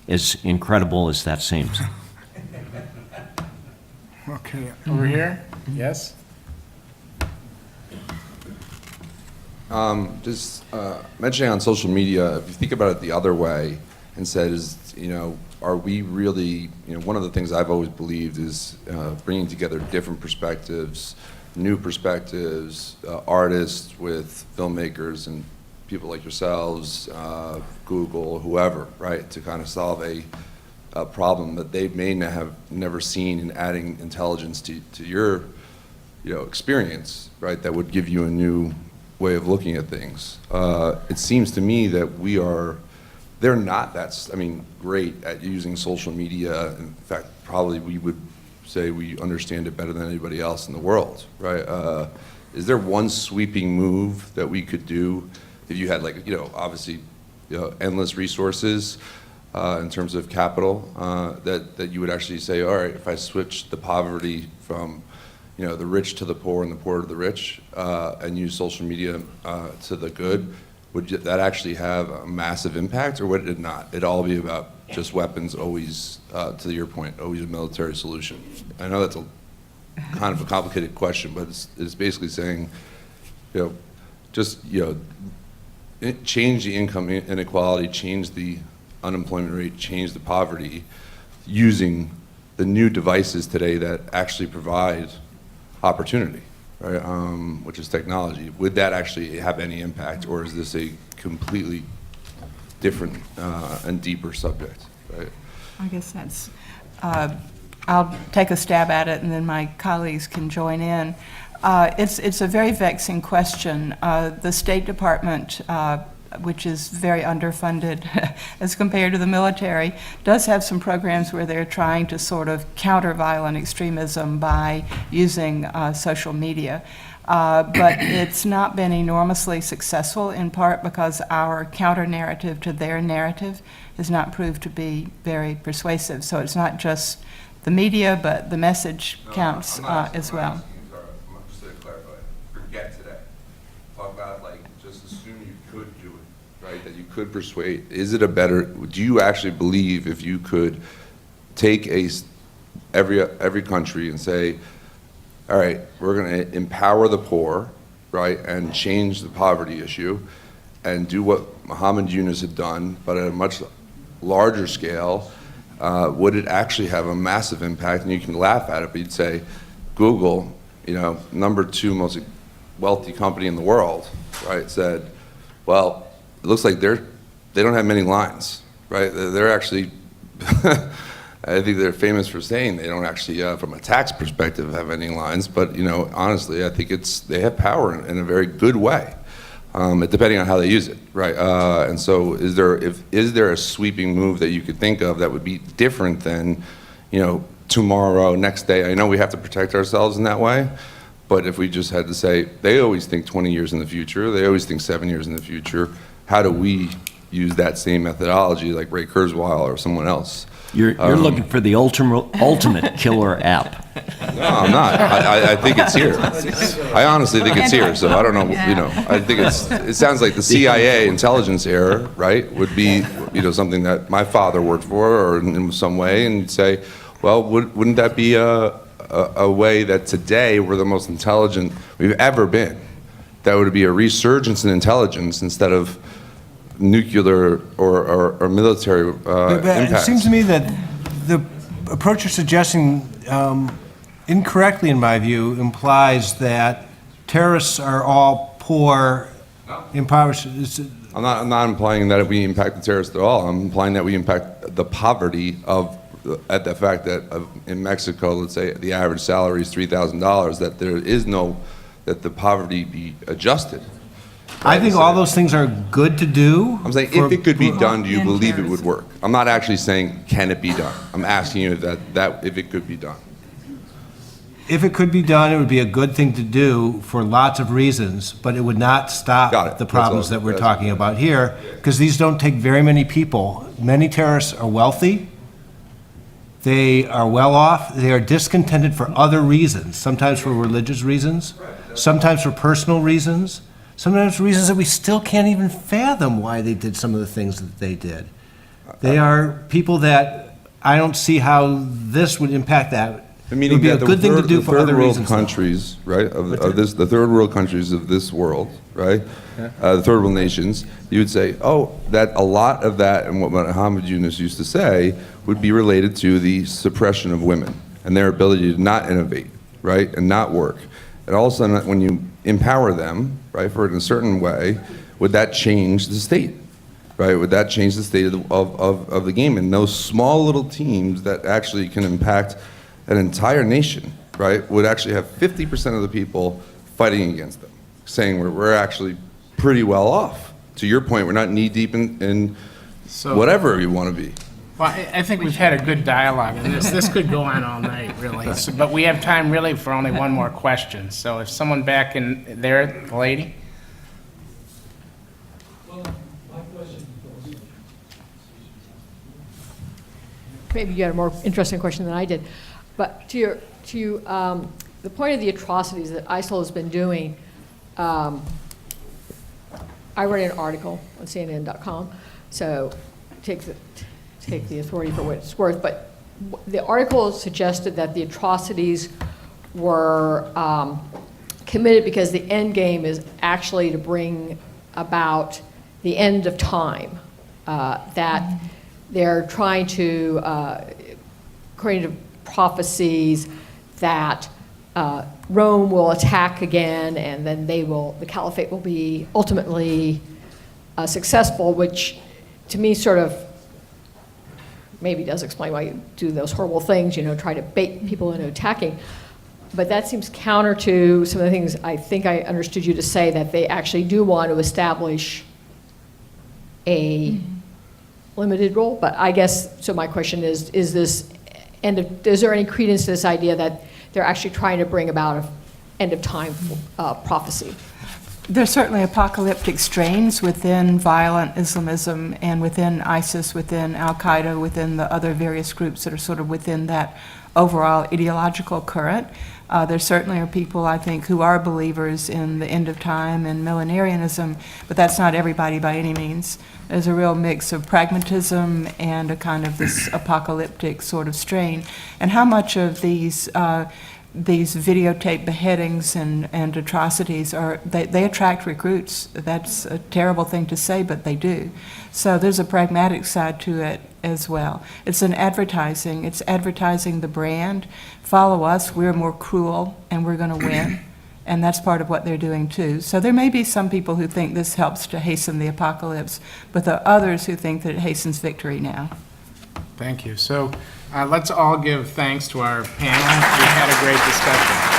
as incredible as that seems.
Okay, over here. Yes?
Just mentioning on social media, if you think about it the other way and says, are we really, one of the things I've always believed is bringing together different perspectives, new perspectives, artists with filmmakers and people like yourselves, Google, whoever, right, to kind of solve a problem that they may have never seen, and adding intelligence to your experience, right, that would give you a new way of looking at things. It seems to me that we are they're not great at using social media. In fact, probably we would say we understand it better than anybody else in the world, right? Is there one sweeping move that we could do if you had obviously, endless resources in terms of capital, that you would actually say, all right, if I switch the poverty from the rich to the poor and the poor to the rich, and use social media to the good, would that actually have a massive impact, or would it not? It'd all be about just weapons, always, to your point, always a military solution. I know that's kind of a complicated question, but it's basically saying, change the income inequality, change the unemployment rate, change the poverty, using the new devices today that actually provide opportunity, right? Which is technology. Would that actually have any impact, or is this a completely different and deeper subject, right?
I guess that's, I'll take a stab at it and then my colleagues can join in. It's a very vexing question. The State Department, which is very underfunded as compared to the military, does have some programs where they're trying to sort of counter violent extremism by using social media. But it's not been enormously successful, in part because our counter-narrative to their narrative has not proved to be very persuasive. So it's not just the media, but the message counts as well.
Just to clarify, forget today. Talk about just assume you could do it, right? That you could persuade. Is it do you actually believe if you could take every country and say, all right, we're going to empower the poor, right, and change the poverty issue, and do what Muhammad Yunus had done, but at a much larger scale, would it actually have a massive impact? And you can laugh at it, but you'd say, Google, number 2 most wealthy company in the world, right, said, well, it looks like they don't have many lines, right? They're actually, I think they're famous for saying they don't actually, from a tax perspective, have any lines. But honestly, I think they have power in a very good way, depending on how they use it, right? And so, is there a sweeping move that you could think of that would be different than, tomorrow, next day? I know we have to protect ourselves in that way, but if we just had to say, they always think 20 years in the future, they always think 7 years in the future. How do we use that same methodology, like Ray Kurzweil or someone else?
You're looking for the ultimate killer app.
No, I'm not. I think it's here. I honestly think it's here. So I don't know. I think it sounds like the CIA intelligence era, right? Would be something that my father worked for, or in some way, and you'd say, well, wouldn't that be a way that today we're the most intelligent we've ever been? That would be a resurgence in intelligence instead of nuclear or military
But
impacts.
it seems to me that the approach you're suggesting, incorrectly in my view, implies that terrorists are all poor, impoverished.
I'm not implying that we impact the terrorists at all. I'm implying that we impact the poverty at the fact that in Mexico, let's say the average salary is $3,000, that the poverty be adjusted.
I think all those things are good to do.
I'm saying if it could be done, do you believe it would work? I'm not actually saying can it be done. I'm asking you that if it could be done.
If it could be done, it would be a good thing to do for lots of reasons, but it would not stop the problems that we're talking about here, because these don't take very many people. Many terrorists are wealthy. They are well off. They are discontented for other reasons, sometimes for religious reasons, sometimes for personal reasons, sometimes for reasons that we still can't even fathom why they did some of the things that they did. They are people that I don't see how this would impact that. It would be a good thing to do for other reasons.
The third world countries, right, the third world countries of this world, right, the third world nations, you would say, that a lot of that and what Muhammad Yunus used to say would be related to the suppression of women and their ability to not innovate, right, and not work. And all of a sudden, when you empower them, right, for in a certain way, would that change the state, right? Would that change the state of the game? And those small little teams that actually can impact an entire nation, right, would actually have 50% of the people fighting against them, saying we're actually pretty well off. To your point, we're not knee deep in
So-
whatever you want to be.
Well, I think we've had a good dialogue on this. This could go on all night, really. But we have time really for only one more question. So if someone back in there, the lady?
Maybe you had a more interesting question than I did. But to the point of the atrocities that ISIL has been doing, I read an article on CNN.com, so take the authority for what it's worth. But the article suggested that the atrocities were committed because the end game is actually to bring about the end of time, that they're trying to, according to prophecies, that Rome will attack again, and then the caliphate will be ultimately successful, which to me sort of maybe does explain why you do those horrible things, try to bait people into attacking. But that seems counter to some of the things I think I understood you to say, that they actually do want to establish a limited role. But I guess, so my question is is there any credence to this idea that they're actually trying to bring about an end of time prophecy?
There's certainly apocalyptic strains within violent Islamism and within ISIS, within al-Qaeda, within the other various groups that are sort of within that overall ideological current. There certainly are people, I think, who are believers in the end of time and millenarianism, but that's not everybody by any means. There's a real mix of pragmatism and a kind of this apocalyptic sort of strain. And how much of these videotape beheadings and atrocities they attract recruits. That's a terrible thing to say, but they do. So there's a pragmatic side to it as well. It's advertising the brand. Follow us, we're more cruel and we're going to win. And that's part of what they're doing too. So there may be some people who think this helps to hasten the apocalypse, but there are others who think that it hastens victory now.
Thank you. So let's all give thanks to our panel. We've had a great discussion.